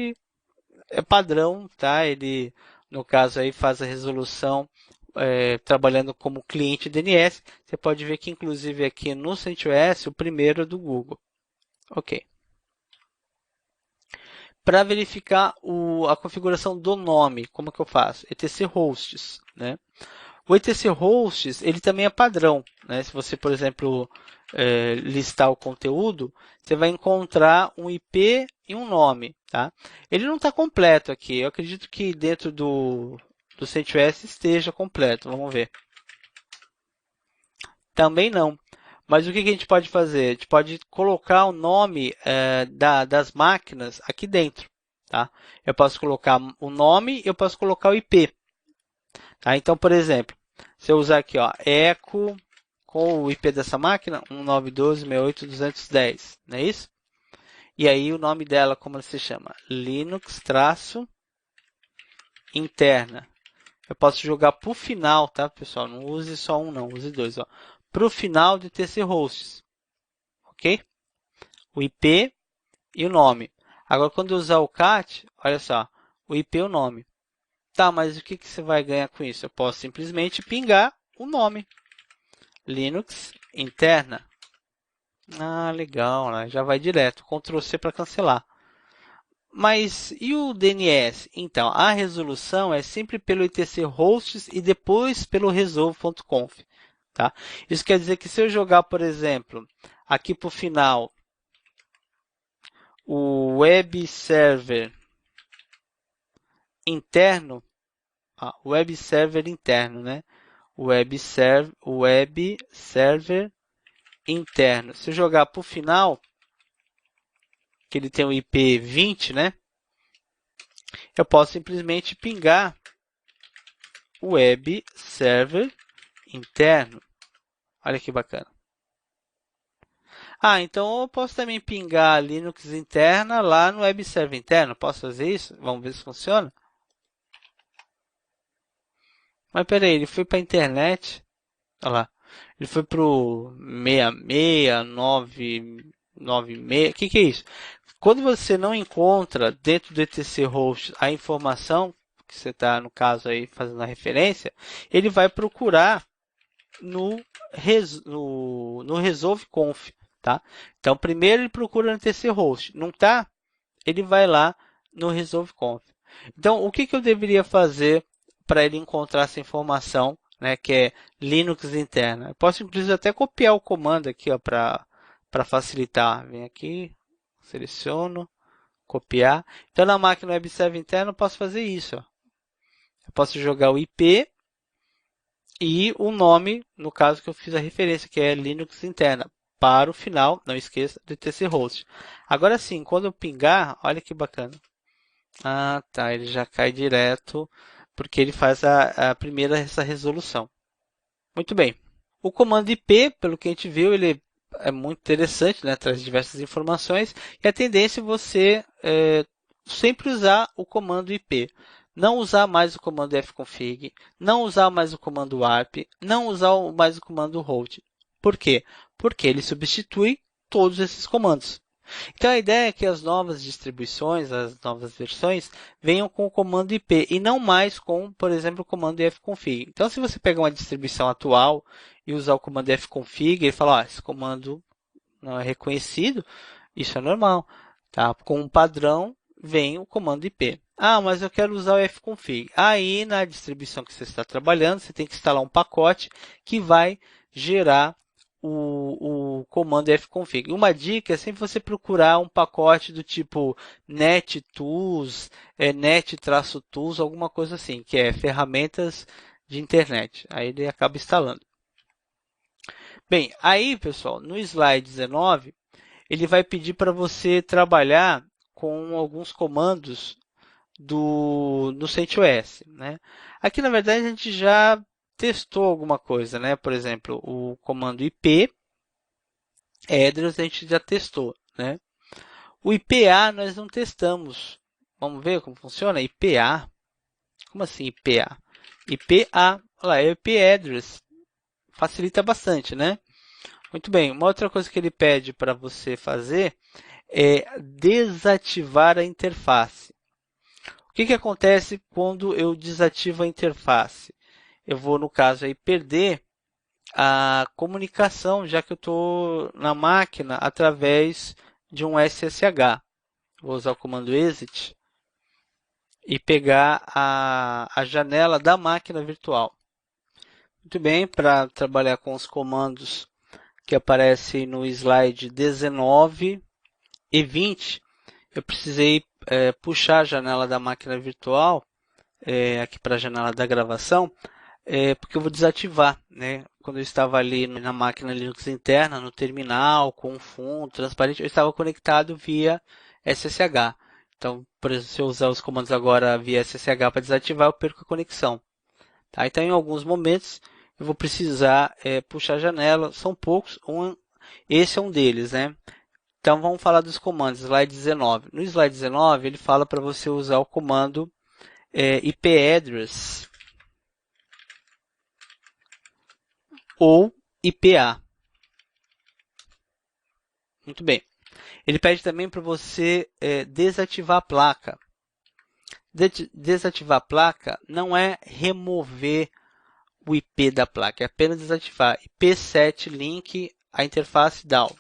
S1: é padrão, tá? Ele, no caso, aí faz a resolução trabalhando como cliente DNS. Você pode ver que, inclusive, aqui no CentOS, o primeiro é do Google. Ok. Para verificar a configuração do nome, como que eu faço? etc hosts, né? O etc hosts, ele também é padrão, né? Se você, por exemplo, listar o conteúdo, você vai encontrar um IP e um nome, tá? Ele não está completo aqui. Eu acredito que dentro do CentOS esteja completo. Vamos ver. Também não. Mas o que a gente pode fazer? A gente pode colocar o nome das máquinas aqui dentro. Tá? Eu posso colocar o nome e eu posso colocar o IP. Tá? Então, por exemplo, se eu usar aqui, ó, echo com o IP dessa máquina, 192.168.210, não é isso? E aí o nome dela, como ela se chama? Linux-interna. Eu posso jogar para o final, tá, pessoal? Não use só um, não. Use dois, ó. Para o final de TC Hosts. Ok? O IP e o nome. Agora, quando eu usar o cat, olha só. O IP e o nome. Tá, mas o que você vai ganhar com isso? Eu posso simplesmente pingar o nome. Linux interna. Ah, legal, né? Já vai direto. Ctrl C para cancelar. Mas e o DNS? Então, a resolução é sempre pelo etc hosts e depois pelo resolve.conf. Tá? Isso quer dizer que se eu jogar, por exemplo, aqui para o final, o web server interno, web server interno, né? Web server interno. Se eu jogar para o final, que ele tem o IP 20, né? Eu posso simplesmente pingar o web server interno. Olha que bacana. Então eu posso também pingar a Linux interna lá no web server interno. Posso fazer isso? Vamos ver se funciona. Mas peraí, ele foi para a internet. Olha lá. Ele foi para o 66996. O que é isso? Quando você não encontra dentro do etc host a informação que você está, no caso, aí fazendo a referência, ele vai procurar no resolve conf, tá? Então, primeiro ele procura no TC host. Não tá? Ele vai lá no resolve conf. Então, o que eu deveria fazer para ele encontrar essa informação, né, que é Linux interna? Eu posso, inclusive, até copiar o comando aqui para facilitar. Vem aqui, seleciono, copiar. Então, na máquina web server interna, eu posso fazer isso. Ó. Eu posso jogar o IP e o nome, no caso que eu fiz a referência, que é Linux interna. Para o final, não esqueça de TC host. Agora sim, quando eu pingar, olha que bacana. Ah, tá. Ele já cai direto porque ele faz a primeira essa resolução. Muito bem. O comando IP, pelo que a gente viu, ele é muito interessante, né? Traz diversas informações e a tendência é você sempre usar o comando IP. Não usar mais o comando fconfig, não usar mais o comando warp, não usar mais o comando root. Por quê? Porque ele substitui todos esses comandos. Então a ideia é que as novas distribuições, as novas versões, venham com o comando IP e não mais com, por exemplo, o comando fconfig. Então se você pegar uma distribuição atual e usar o comando fconfig e falar, esse comando não é reconhecido, isso é normal. Tá? Com um padrão vem o comando IP. Ah, mas eu quero usar o fconfig. Aí na distribuição que você está trabalhando, você tem que instalar um pacote que vai gerar o comando fconfig. Uma dica é sempre você procurar um pacote do tipo nettools, net-tools, alguma coisa assim, que é ferramentas de internet. Aí ele acaba instalando. Bem, aí pessoal, no slide 19, ele vai pedir para você trabalhar com alguns comandos do CentOS, né? Aqui na verdade a gente já testou alguma coisa, né? Por exemplo, o comando IP address a gente já testou, né? O IPA nós não testamos. Vamos ver como funciona? IPA? Como assim IPA? IPA, olha lá, é IP address. Facilita bastante, né? Muito bem, uma outra coisa que ele pede para você fazer é desativar a interface. O que acontece quando eu desativo a interface? Eu vou, no caso, aí, perder a comunicação, já que eu estou na máquina através de um SSH. Vou usar o comando exit e pegar a janela da máquina virtual. Muito bem, para trabalhar com os comandos que aparecem no slide 19 e 20, eu precisei puxar a janela da máquina virtual aqui para a janela da gravação, porque eu vou desativar, né? Quando eu estava ali na máquina Linux interna, no terminal, com fundo transparente, eu estava conectado via SSH. Então, por exemplo, se eu usar os comandos agora via SSH para desativar, eu perco a conexão. Tá? Então, em alguns momentos, eu vou precisar puxar a janela. São poucos, esse é um deles, né? Então, vamos falar dos comandos, slide 19. No slide 19, ele fala para você usar o comando ipAddress ou IPA. Muito bem. Ele pede também para você desativar a placa. Desativar a placa não é remover o IP da placa, é apenas desativar. IP7 link a interface DAO.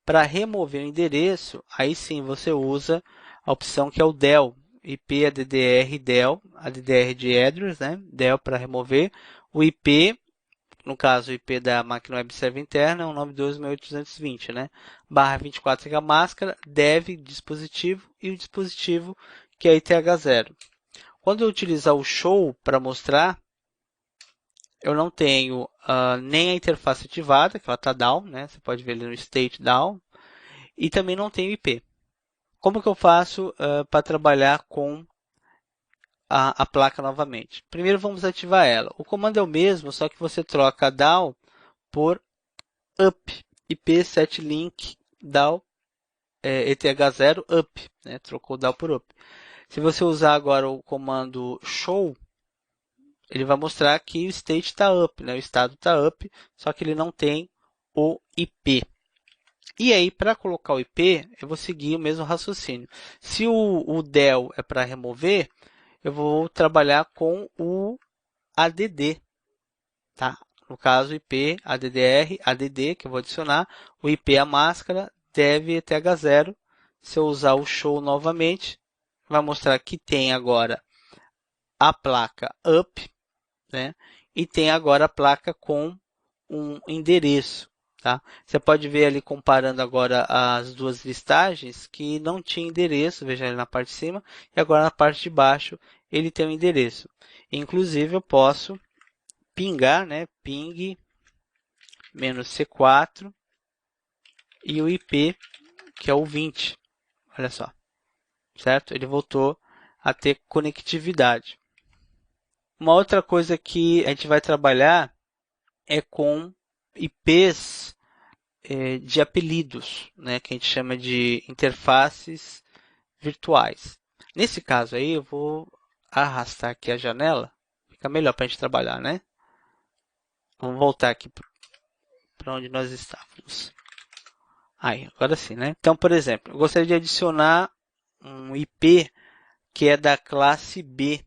S1: Para remover o endereço, aí sim você usa a opção que é o DEL, IP ADDR DEL, ADDR de address, né? DEL para remover o IP. No caso, o IP da máquina web server interna é o 92.168.220, né? Barra 24 fica a máscara, dev dispositivo e o dispositivo que é ITH0. Quando eu utilizar o show para mostrar, eu não tenho nem a interface ativada, que ela está down, né? Você pode ver ali no state down, e também não tenho IP. Como que eu faço para trabalhar com a placa novamente? Primeiro vamos ativar ela. O comando é o mesmo, só que você troca down por up, IP7link DAO ETH0 up, né? Trocou DAO por up. Se você usar agora o comando show, ele vai mostrar que o state está up, né? O estado está up, só que ele não tem o IP. E aí, para colocar o IP, eu vou seguir o mesmo raciocínio. Se o del é para remover, eu vou trabalhar com o ADD, tá? no caso, IP, ADDR, ADD, que eu vou adicionar, o IP a máscara, dev ETH0. Se eu usar o show novamente, vai mostrar que tem agora a placa up, né? E tem agora a placa com um endereço, tá? Você pode ver ali comparando agora as duas listagens que não tinha endereço, veja ali na parte de cima, e agora na parte de baixo ele tem um endereço. Inclusive eu posso pingar, né? Ping -C4 e o IP que é o 20. Olha só, certo? Ele voltou a ter conectividade. Uma outra coisa que a gente vai trabalhar é com IPs de apelidos, né, que a gente chama de interfaces virtuais. Nesse caso aí, eu vou arrastar aqui a janela, fica melhor para a gente trabalhar, né? Vamos voltar aqui para onde nós estávamos. Aí, agora sim, né? Então, por exemplo, eu gostaria de adicionar um IP que é da classe B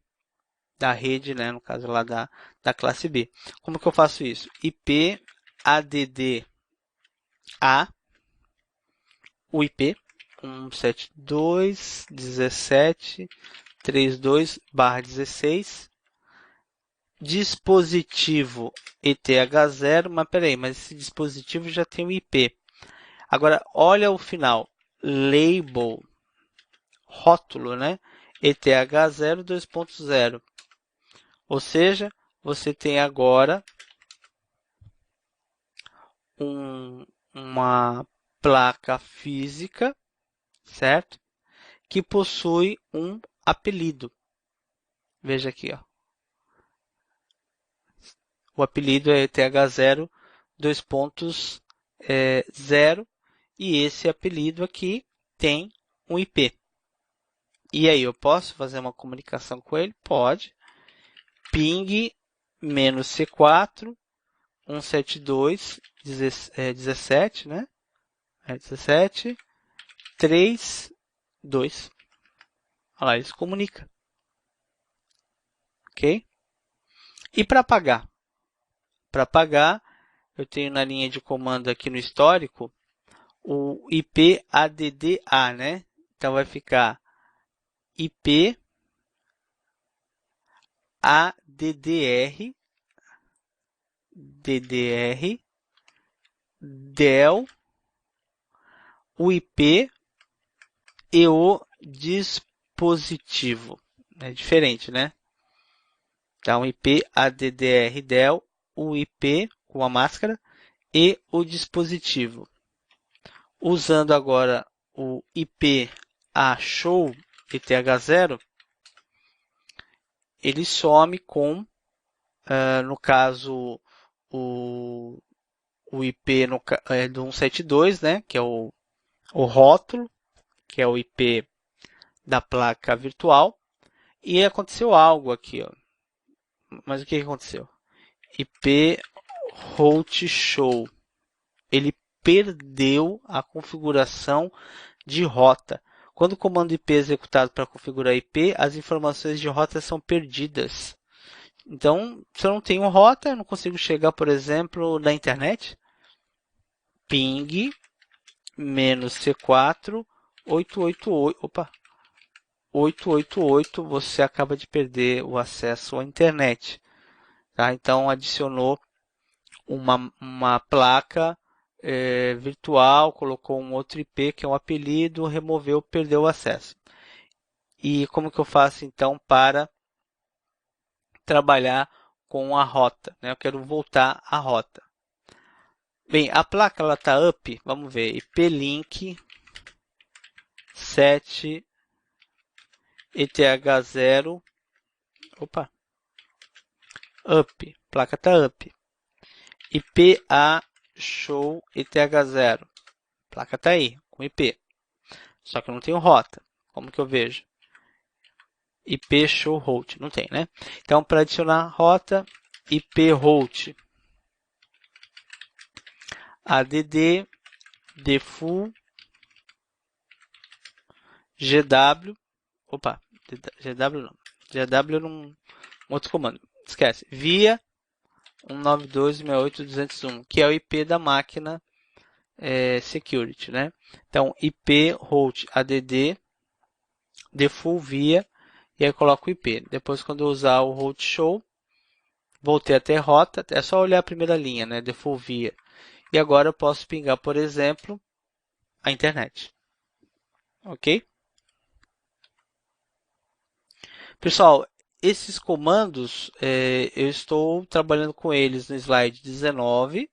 S1: da rede, né? No caso lá da classe B. Como que eu faço isso? IP ADD A, o IP 172.17.32/16, dispositivo ETH0, mas peraí, mas esse dispositivo já tem o IP. Agora, olha o final, label, rótulo, né? ETH0 2.0. Ou seja, você tem agora uma placa física, certo? Que possui um apelido. Veja aqui, ó. O apelido é ETH0 2.0 e esse apelido aqui tem um IP. E aí, eu posso fazer uma comunicação com ele? Pode. Ping -C4 172.17, né? 17 3 2. Olha lá, ele se comunica. Ok? E para pagar? Para pagar, eu tenho na linha de comando aqui no histórico o IP ADDA, né? Então vai ficar IP ADDR del o IP e o dispositivo. É diferente, né? Então, IP ADDR del, o IP com a máscara e o dispositivo. Usando agora o IP a show ETH0, ele some com, no caso, o IP do 172, né, que é o rótulo, que é o IP da placa virtual, e aconteceu algo aqui, ó. Mas o que aconteceu? IP route show. Ele perdeu a configuração de rota. Quando o comando IP é executado para configurar IP, as informações de rota são perdidas. Então, se eu não tenho rota, eu não consigo chegar, por exemplo, na internet. Ping -C4 888. Opa! 888, você acaba de perder o acesso à internet. Tá? Então, adicionou uma placa virtual, colocou um outro IP que é um apelido, removeu, perdeu o acesso. E como que eu faço então para trabalhar com a rota? Né? Eu quero voltar à rota. Bem, a placa ela está up, vamos ver, IP link 7 ETH0, opa, up, placa está up. IP a show ETH0, placa está aí, com IP. Só que eu não tenho rota. Como que eu vejo? IP show route, não tem, né? Então, para adicionar rota, IP route ADD default GW, opa, GW não, GW num outro comando, esquece, via 192.168.201, que é o IP da máquina security, né? Então, IP route add default via, e aí eu coloco o IP. Depois, quando eu usar o route show, voltei até rota, é só olhar a primeira linha, né? Default via. E agora eu posso pingar, por exemplo, a internet. Ok? Pessoal, esses comandos, eu estou trabalhando com eles no slide 19,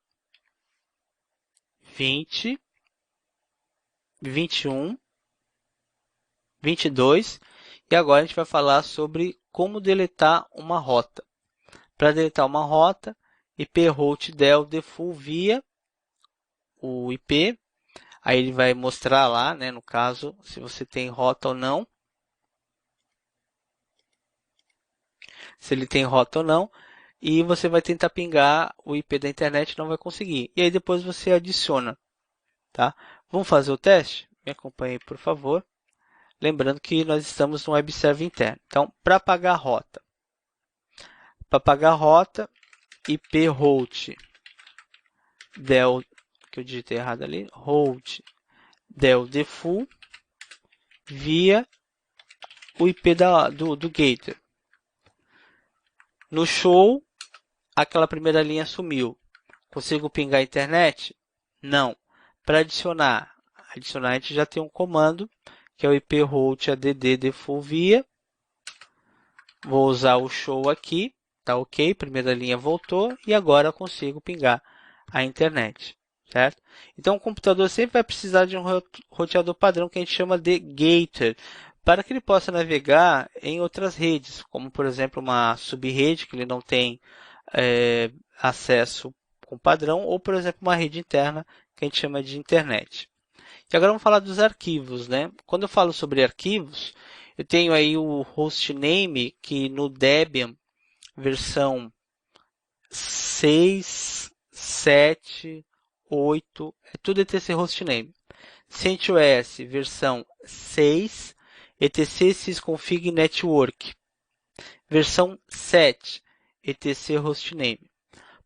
S1: 20, 21, 22 e agora a gente vai falar sobre como deletar uma rota. Para deletar uma rota, IP route del default via o IP, aí ele vai mostrar lá, né, no caso, se você tem rota ou não. Se ele tem rota ou não, e você vai tentar pingar o IP da internet, não vai conseguir. E aí depois você adiciona, tá? Vamos fazer o teste? Me acompanhe, por favor. Lembrando que nós estamos no web server interno. Então, para apagar a rota, IP route del, que eu digitei errado ali, route del default via o IP do gateway. No show, aquela primeira linha sumiu. Consigo pingar a internet? Não. Para adicionar, a gente já tem um comando, que é o IP route add default via. Vou usar o show aqui, tá ok, primeira linha voltou e agora eu consigo pingar a internet, certo? Então o computador sempre vai precisar de um roteador padrão que a gente chama de gateer, para que ele possa navegar em outras redes, como por exemplo uma subrede que ele não tem acesso com padrão, ou por exemplo uma rede interna que a gente chama de internet. E agora vamos falar dos arquivos, né? Quando eu falo sobre arquivos, eu tenho aí o hostname que no Debian versão 6, 7, 8, é tudo etc hostname. CentOS versão 6, etc sysconfig network. Versão 7, etc hostname.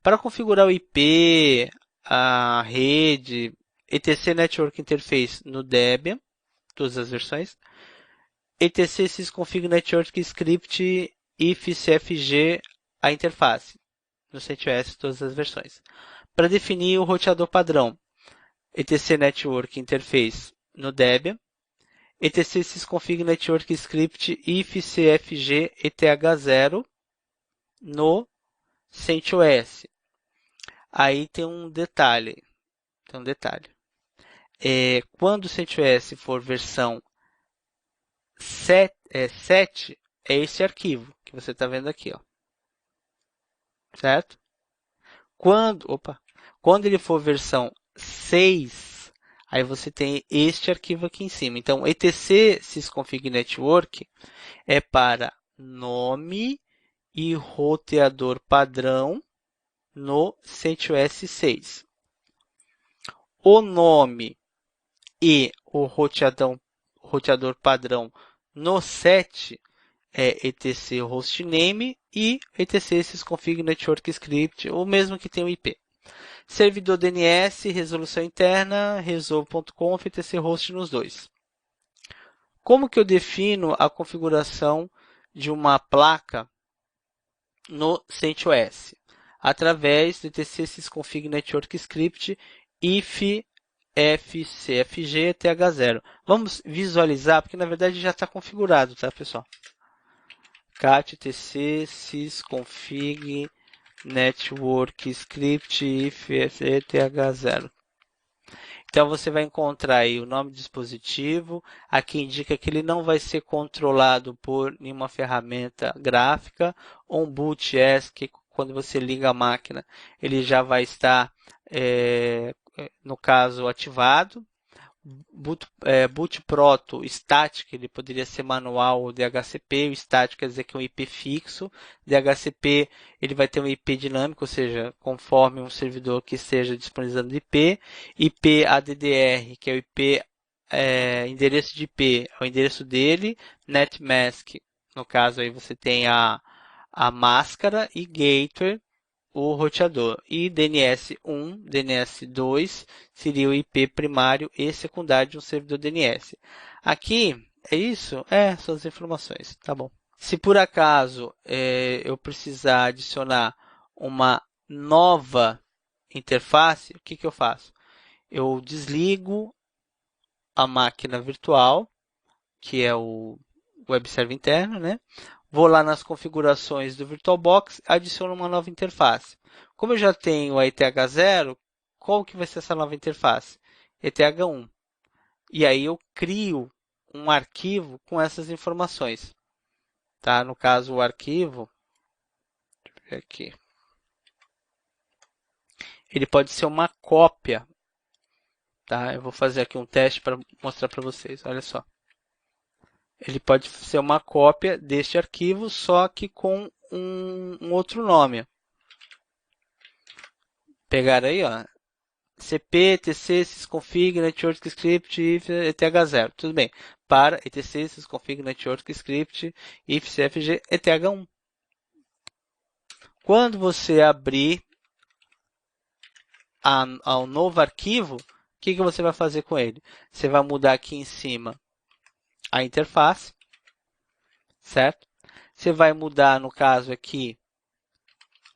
S1: Para configurar o IP, a rede, etc network interface no Debian, todas as versões, etc sysconfig network script if cfg a interface no CentOS todas as versões. Para definir o roteador padrão, etc network interface no Debian, etc sysconfig network script if cfg eth0 no CentOS. Aí tem um detalhe. Quando o CentOS for versão 7, é esse arquivo que você está vendo aqui, ó. Certo? Quando ele for versão 6, aí você tem este arquivo aqui em cima. Então, etc sysconfig network é para nome e roteador padrão no CentOS 6. O nome e o roteador padrão no 7 é etc hostname e etc sysconfig network script, o mesmo que tem o IP. Servidor DNS, resolução interna, resolve.conf, etc host nos dois. Como que eu defino a configuração de uma placa no CentOS? Através do etc sysconfig network script if fcfg th0. Vamos visualizar, porque na verdade já está configurado, tá, pessoal? cat tc sysconfig network script if eth0. Então você vai encontrar aí o nome do dispositivo, aqui indica que ele não vai ser controlado por nenhuma ferramenta gráfica, ou um bootS, que quando você liga a máquina, ele já vai estar, no caso, ativado. Boot proto static, ele poderia ser manual ou DHCP, o static quer dizer que é um IP fixo, DHCP ele vai ter um IP dinâmico, ou seja, conforme um servidor que esteja disponibilizando IP, IP ADDR, que é o IP, endereço de IP, é o endereço dele, netmask, no caso aí você tem a máscara e gateway, o roteador. E DNS1, DNS2 seria o IP primário e secundário de um servidor DNS. Aqui, é isso? São as informações. Tá bom. Se por acaso eu precisar adicionar uma nova interface, o que eu faço? Eu desligo a máquina virtual, que é o web server interno, né? Vou lá nas configurações do VirtualBox, adiciono uma nova interface. Como eu já tenho a ETH0, qual que vai ser essa nova interface? ETH1. E aí eu crio um arquivo com essas informações. Tá? No caso, o arquivo, deixa eu ver aqui, ele pode ser uma cópia. Tá? Eu vou fazer aqui um teste para mostrar para vocês. Olha só. Ele pode ser uma cópia deste arquivo, só que com um outro nome. Pegar aí, ó, cp, etc, sysconfig, network script, if, eth0. Tudo bem. Para etc, sysconfig, network script, if, cfg, eth1. Quando você abrir ao novo arquivo, o que você vai fazer com ele? Você vai mudar aqui em cima a interface, certo? Você vai mudar, no caso aqui,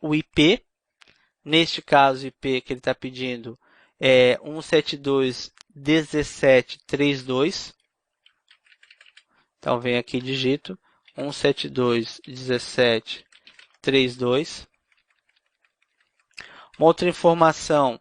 S1: o IP. Neste caso, o IP que ele está pedindo é 172.17.32. Então, vem aqui e digito 172.17.32. Uma outra informação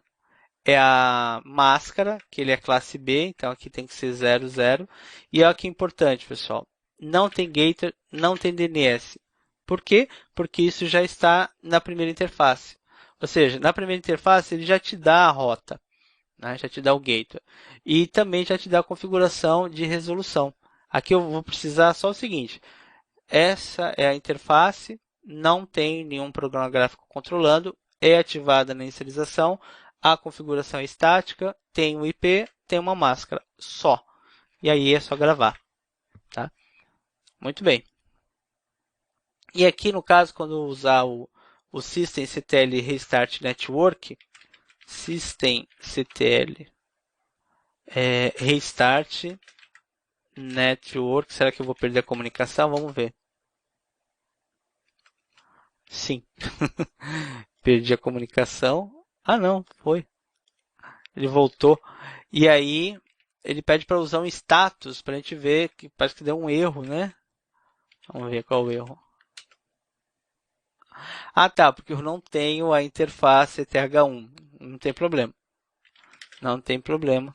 S1: é a máscara, que ele é classe B, então aqui tem que ser 00. E olha que importante, pessoal, não tem Gator, não tem DNS. Por quê? Porque isso já está na primeira interface. Ou seja, na primeira interface ele já te dá a rota, né? Já te dá o Gator. E também já te dá a configuração de resolução. Aqui eu vou precisar só o seguinte, essa é a interface, não tem nenhum programa gráfico controlando, é ativada na inicialização, a configuração é estática, tem um IP, tem uma máscara, só. E aí é só gravar. Tá? Muito bem. E aqui no caso, quando eu usar o systemctl restart network, systemctl restart network, será que eu vou perder a comunicação? Vamos ver. Sim. Perdi a comunicação. Ah, não, foi. Ele voltou. E aí, ele pede para usar um status, para a gente ver que parece que deu um erro, né? Vamos ver qual é o erro. Ah, tá, porque eu não tenho a interface ETH1. Não tem problema. Não tem problema.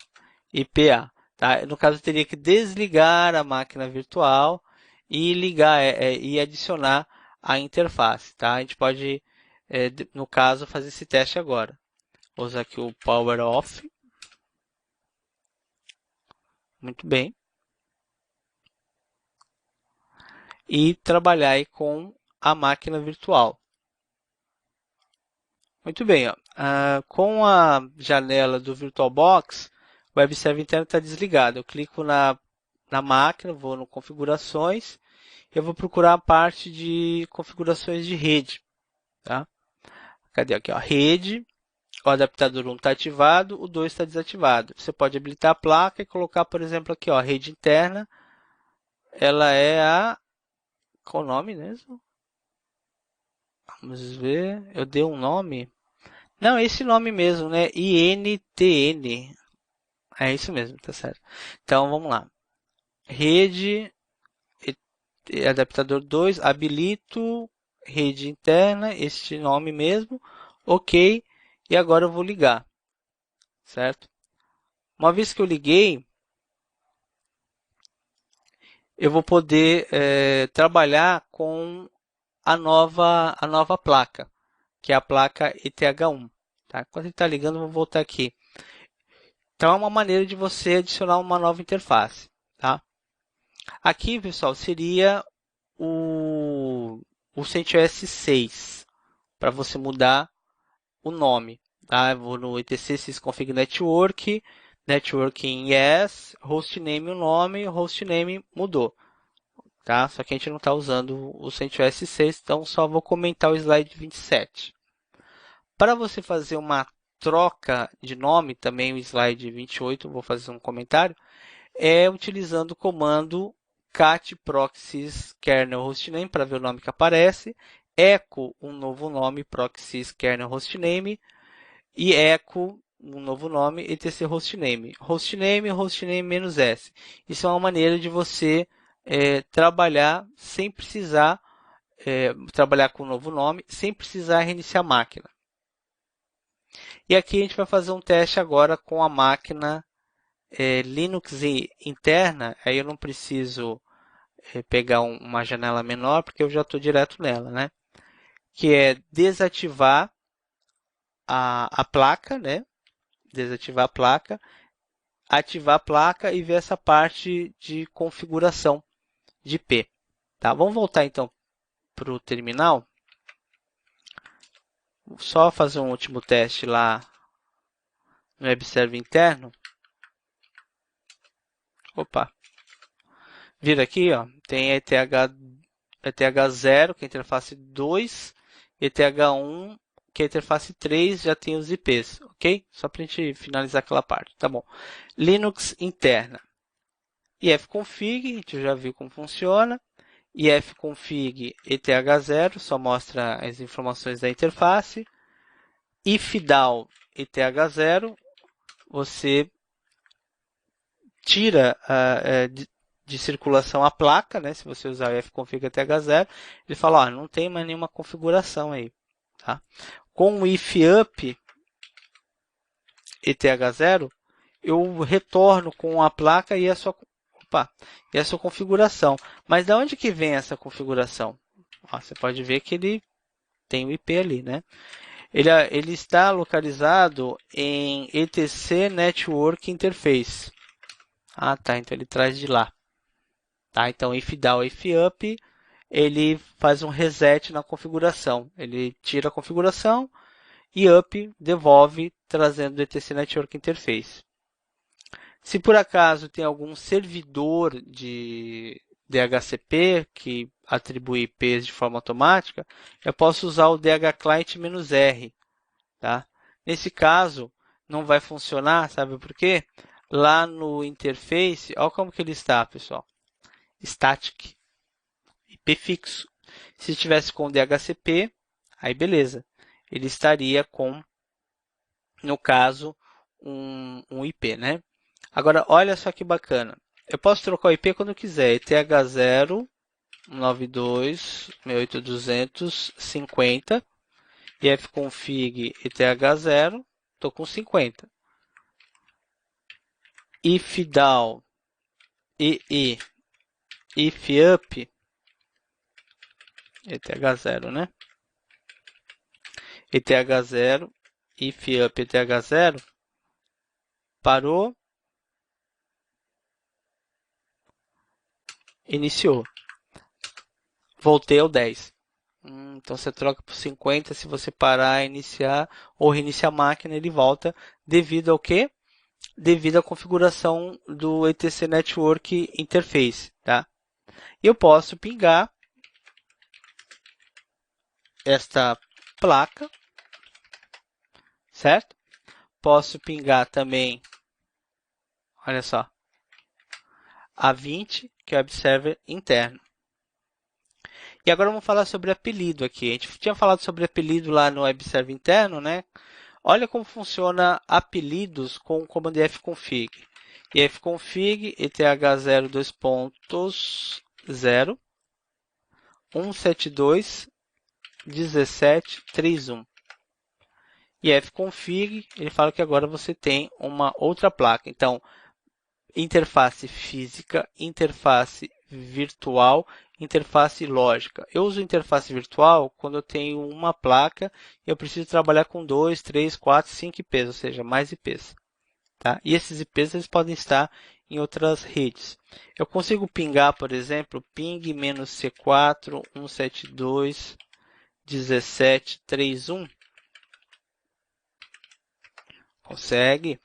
S1: IPA. Tá? No caso, eu teria que desligar a máquina virtual e ligar e adicionar a interface. Tá? A gente pode, no caso, fazer esse teste agora. Vou usar aqui o Power Off. Muito bem. E trabalhar aí com a máquina virtual. Muito bem. Ó. Com a janela do VirtualBox, o Web Server interno está desligado. Eu clico na máquina, vou no Configurações. Eu vou procurar a parte de configurações de rede. Tá? Cadê aqui? Ó, rede. O adaptador 1 está ativado, o 2 está desativado. Você pode habilitar a placa e colocar, por exemplo, aqui, ó, rede interna. Ela é a... Qual o nome mesmo? Vamos ver. Eu dei um nome. Não, esse nome mesmo, né? INTN. É isso mesmo, tá certo. Então, vamos lá. Rede, adaptador 2, habilito, rede interna, este nome mesmo. Ok. E agora eu vou ligar. Certo? Uma vez que eu liguei, eu vou poder trabalhar com a nova placa, que é a placa ETH1. Tá? Quando ele está ligando, eu vou voltar aqui. Então, é uma maneira de você adicionar uma nova interface. Tá? Aqui, pessoal, seria o CentOS 6, para você mudar o nome. Tá? Eu vou no etc sysconfig network, networking yes, hostname o nome, hostname mudou. Tá? Só que a gente não está usando o CentOS 6, então só vou comentar o slide 27. Para você fazer uma troca de nome, também o slide 28, vou fazer um comentário, é utilizando o comando cat proxies kernel hostname para ver o nome que aparece, echo um novo nome proxies kernel hostname e echo um novo nome etc hostname. Hostname -s. Isso é uma maneira de você trabalhar sem precisar trabalhar com um novo nome, sem precisar reiniciar a máquina. E aqui a gente vai fazer um teste agora com a máquina Linux interna, aí eu não preciso pegar uma janela menor, porque eu já estou direto nela, né? Que é desativar a placa, né? Desativar a placa, ativar a placa e ver essa parte de configuração de IP. Tá? Vamos voltar então para o terminal. Só fazer um último teste lá no web server interno. Opa! Vira aqui, ó, tem ETH0, que é a interface 2, ETH1, que é a interface 3, já tem os IPs, ok? Só para a gente finalizar aquela parte, tá bom. Linux interna. ifconfig, a gente já viu como funciona. ifconfig ETH0, só mostra as informações da interface. Ifdown ETH0, você tira de circulação a placa, né? Se você usar o ifconfig ETH0, ele fala, não tem mais nenhuma configuração aí. Tá? Com o ifup ETH0, eu retorno com a placa e a sua configuração. Mas de onde que vem essa configuração? Você pode ver que ele tem o IP ali, né? Ele está localizado em etc network interface. Tá, então ele traz de lá. Tá, então ifdown, ifup, ele faz um reset na configuração. Ele tira a configuração e up devolve trazendo o etc network interface. Se por acaso tem algum servidor de DHCP que atribui IPs de forma automática, eu posso usar o dhclient-r. Tá? Nesse caso, não vai funcionar, sabe por quê? Lá no interface, olha como que ele está, pessoal. Static, IP fixo. Se estivesse com DHCP, aí beleza. Ele estaria com, no caso, um IP, né? Agora, olha só que bacana. Eu posso trocar o IP quando eu quiser. ETH0, 92.168.250. ifconfig ETH0, estou com 50. Ifdown e ifup ETH0, né? ETH0, ifup ETH0, parou, iniciou. Voltei ao 10. Então você troca por 50, se você parar, iniciar ou reiniciar a máquina, ele volta devido ao quê? Devido à configuração do etc network interface, tá? E eu posso pingar esta placa, certo? Posso pingar também, olha só, a 20, que é o web server interno. E agora vamos falar sobre apelido aqui. A gente tinha falado sobre apelido lá no web server interno, né? Olha como funciona apelidos com o comando ifconfig. ifconfig ETH0 2.0 172.17.31. E ifconfig, ele fala que agora você tem uma outra placa. Então, interface física, interface virtual, interface lógica. Eu uso interface virtual quando eu tenho uma placa e eu preciso trabalhar com 2, 3, 4, 5 IPs, ou seja, mais IPs. Tá? E esses IPs eles podem estar em outras redes. Eu consigo pingar, por exemplo, ping-c4 172.17.31. Consegue?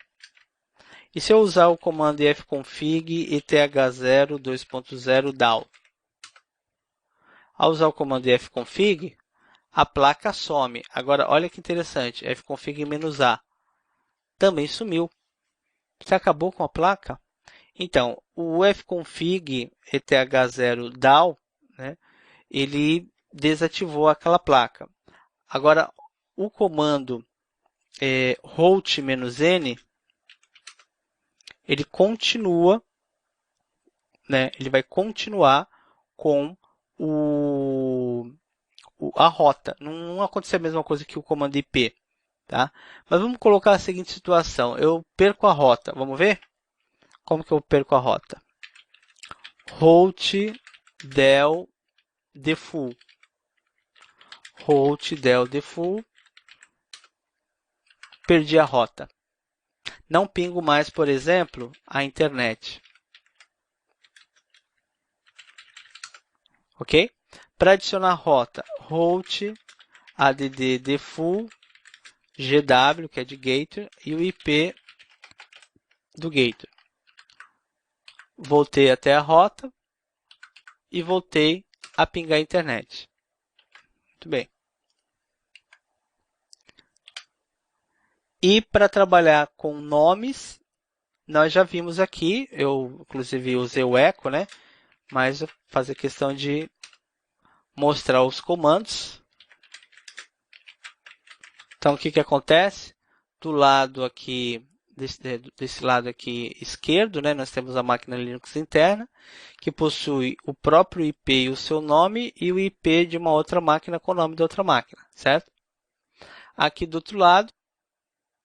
S1: E se eu usar o comando ifconfig ETH0 2.0 down? Ao usar o comando ifconfig, a placa some. Agora, olha que interessante, fconfig "-a", também sumiu. Você acabou com a placa? Então, o fconfig eth0dal, né, ele desativou aquela placa. Agora, o comando "-n", ele continua, né, ele vai continuar com a rota. Não acontece a mesma coisa que o comando IP, tá? Mas vamos colocar a seguinte situação. Eu perco a rota. Vamos ver? Como que eu perco a rota? Route del default. Route del default. Perdi a rota. Não pingo mais, por exemplo, a internet. Ok? Para adicionar rota, route add default GW, que é de gateway, e o IP do gateway. Voltei até a rota e voltei a pingar a internet. Muito bem. E para trabalhar com nomes, nós já vimos aqui, eu inclusive usei o echo, né? Mas vou fazer questão de mostrar os comandos. Então, o que que acontece? Do lado aqui, desse lado aqui esquerdo, né, nós temos a máquina Linux interna, que possui o próprio IP e o seu nome, e o IP de uma outra máquina com o nome de outra máquina, certo? Aqui do outro lado,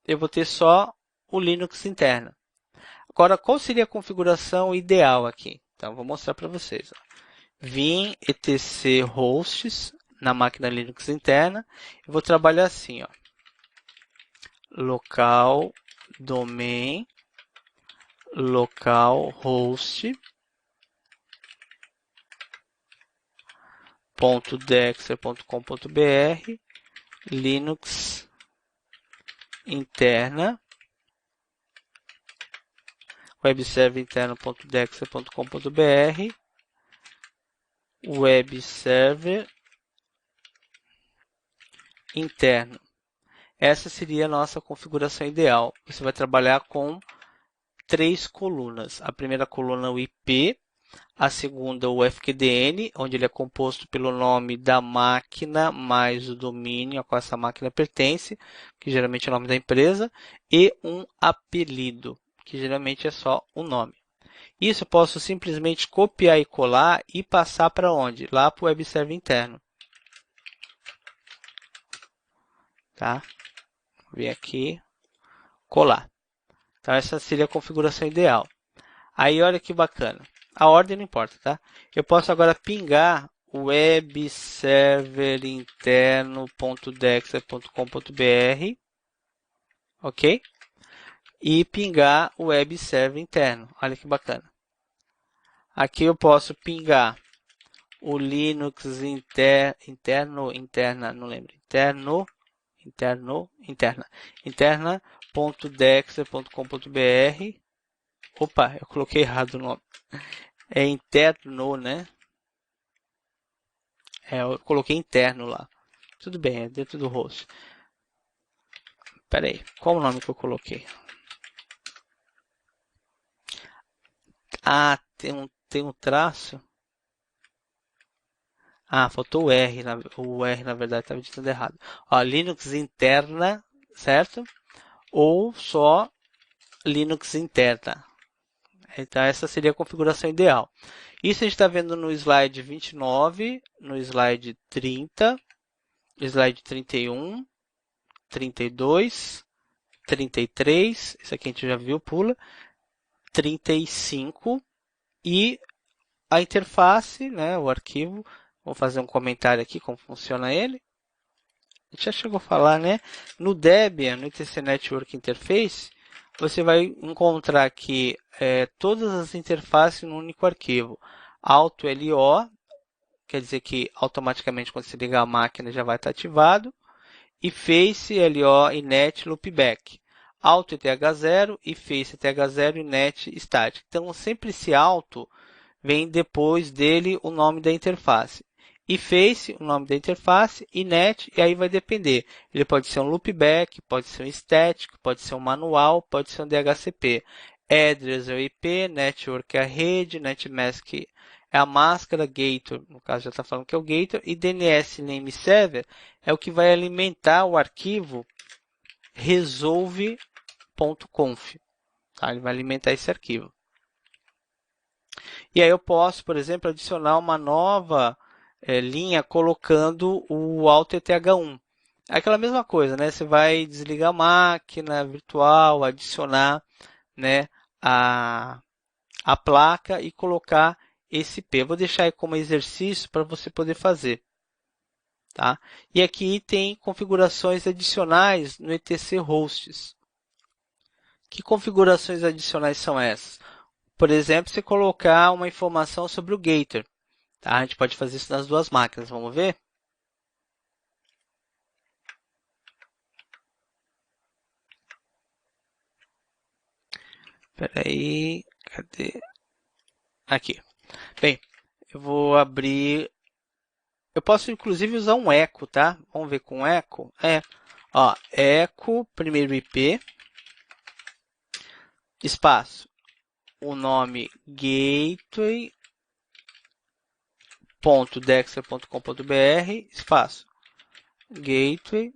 S1: eu vou ter só o Linux interna. Agora, qual seria a configuração ideal aqui? Então, vou mostrar para vocês. Vim etc hosts na máquina Linux interna. Eu vou trabalhar assim, ó. Local domain localhost .dexter.com.br Linux interna webserver interno.dexter.com.br webserver interno. Essa seria a nossa configuração ideal. Você vai trabalhar com 3 colunas. A primeira coluna o IP, a segunda o fqdn, onde ele é composto pelo nome da máquina mais o domínio a qual essa máquina pertence, que geralmente é o nome da empresa, e um apelido, que geralmente é só o nome. Isso eu posso simplesmente copiar e colar e passar para onde? Lá para o web server interno. Tá? Vem aqui, colar. Então essa seria a configuração ideal. Aí olha que bacana. A ordem não importa, tá? Eu posso agora pingar o web server interno.dexter.com.br, ok? E pingar o web server interno. Olha que bacana. Aqui eu posso pingar o Linux interna, não lembro, interna.dexter.com.br. Opa, eu coloquei errado o nome. É interno, né? Eu coloquei interno lá. Tudo bem, é dentro do host. Pera aí, qual o nome que eu coloquei? Ah, tem um traço. Ah, faltou o R. O R, na verdade, estava digitando errado. Ó, Linux interna, certo? Ou só Linux interna. Então, essa seria a configuração ideal. Isso a gente está vendo no slide 29, no slide 30, slide 31, 32, 33, isso aqui a gente já viu, pula, 35 e a interface, né, o arquivo. Vou fazer um comentário aqui como funciona ele. A gente já chegou a falar, né? No Debian, no ITC Network Interface, você vai encontrar aqui todas as interfaces num único arquivo. Auto-LO, quer dizer que automaticamente quando você ligar a máquina já vai estar ativado. E Face, LO e Net Loopback. Auto ETH0 e Face ETH0 e Net Static. Então sempre esse auto vem depois dele o nome da interface. eFace, o nome da interface, e net, e aí vai depender. Ele pode ser um loopback, pode ser um static, pode ser um manual, pode ser um DHCP. Address é o IP, network é a rede, netmask é a máscara, gator, no caso já está falando que é o gator, e DNS name server é o que vai alimentar o arquivo resolve.conf. Tá? Ele vai alimentar esse arquivo. E aí eu posso, por exemplo, adicionar uma nova linha colocando o Alt ETH1. É aquela mesma coisa, né? Você vai desligar a máquina virtual, adicionar, né, a placa e colocar esse IP. Eu vou deixar aí como exercício para você poder fazer. Tá? E aqui tem configurações adicionais no ETC Hosts. Que configurações adicionais são essas? Por exemplo, você colocar uma informação sobre o Gator. Tá? A gente pode fazer isso nas duas máquinas. Vamos ver? Espera aí. Cadê? Aqui. Bem, eu vou abrir. Eu posso inclusive usar um echo, tá? Vamos ver com echo. Ó, echo, primeiro IP, espaço, o nome gateway.dexter.com.br, espaço, gateway,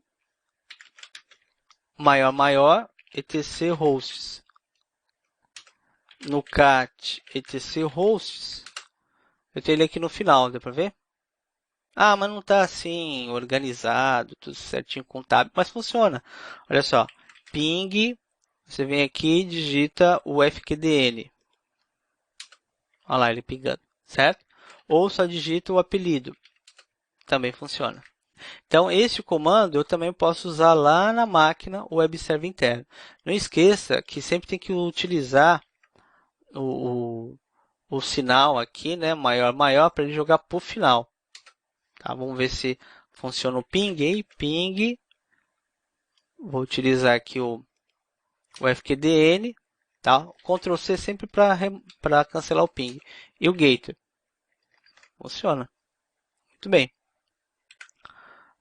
S1: maior, etc hosts. No cat etc hosts, eu tenho ele aqui no final, dá para ver? Ah, mas não está assim organizado, tudo certinho com tab, mas funciona. Olha só, ping, você vem aqui e digita o fqdn. Olha lá ele pingando, certo? Ou só digita o apelido, também funciona. Então, esse comando eu também posso usar lá na máquina web server interno. Não esqueça que sempre tem que utilizar o sinal aqui, né, maior, para ele jogar por final. Tá? Vamos ver se funciona o ping aí. Ping. Vou utilizar aqui o fqdn. Tá? Ctrl C sempre para cancelar o ping. E o gator. Funciona. Muito bem.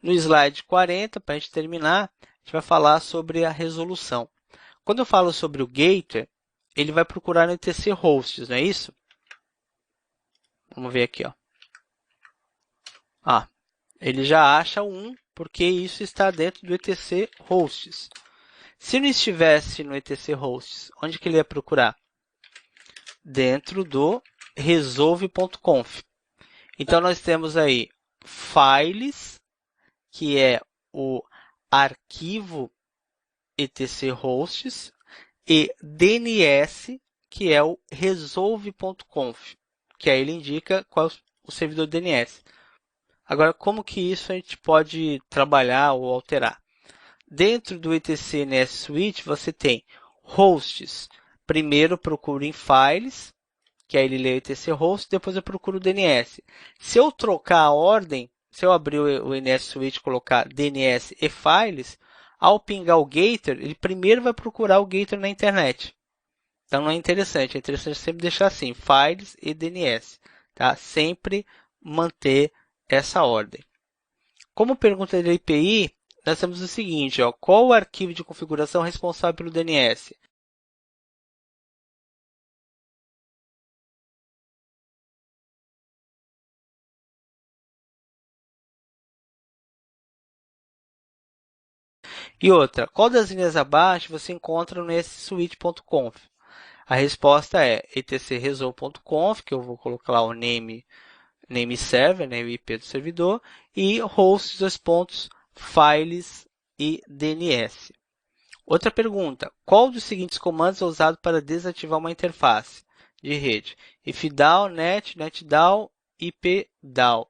S1: No slide 40, para a gente terminar, a gente vai falar sobre a resolução. Quando eu falo sobre o gator, ele vai procurar no etc hosts, não é isso? Vamos ver aqui, ó. Ele já acha um, porque isso está dentro do etc hosts. Se não estivesse no etc hosts, onde que ele ia procurar? Dentro do resolve.conf. Então nós temos aí files, que é o arquivo etc hosts, e DNS, que é o resolve.conf, que aí ele indica qual é o servidor DNS. Agora, como que isso a gente pode trabalhar ou alterar? Dentro do etc NS Switch, você tem hosts. Primeiro procuro em files, que aí ele lê o etc host, depois eu procuro o DNS. Se eu trocar a ordem, se eu abrir o NS Switch e colocar DNS e files, ao pingar o Gator, ele primeiro vai procurar o Gator na internet. Então não é interessante sempre deixar assim, files e DNS. Tá? Sempre manter essa ordem. Como pergunta da API, nós temos o seguinte, ó, qual o arquivo de configuração responsável pelo DNS? E outra, qual das linhas abaixo você encontra no switch.conf? A resposta é etcresolve.conf, que eu vou colocar lá o name server, né, o IP do servidor, e hosts, files e DNS. Outra pergunta, qual dos seguintes comandos é usado para desativar uma interface de rede? ifdown, net, netdown, ipdown.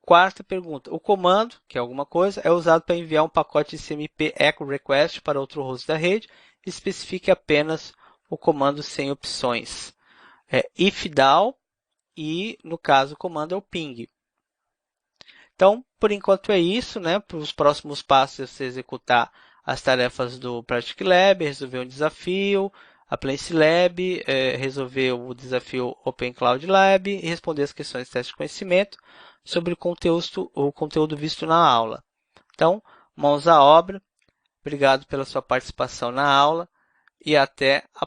S1: Quarta pergunta, o comando, que é alguma coisa, é usado para enviar um pacote CMP echo request para outro host da rede. Especifique apenas o comando sem opções. Ifdown e, no caso, o comando é o ping. Então, por enquanto é isso, né? Para os próximos passos é você executar as tarefas do Practic Lab, resolver um desafio,
S2: a Place Lab, resolver o desafio Open Cloud Lab e responder as questões de teste de conhecimento sobre o conteúdo visto na aula. Então, mãos à obra. Obrigado pela sua participação na aula e até a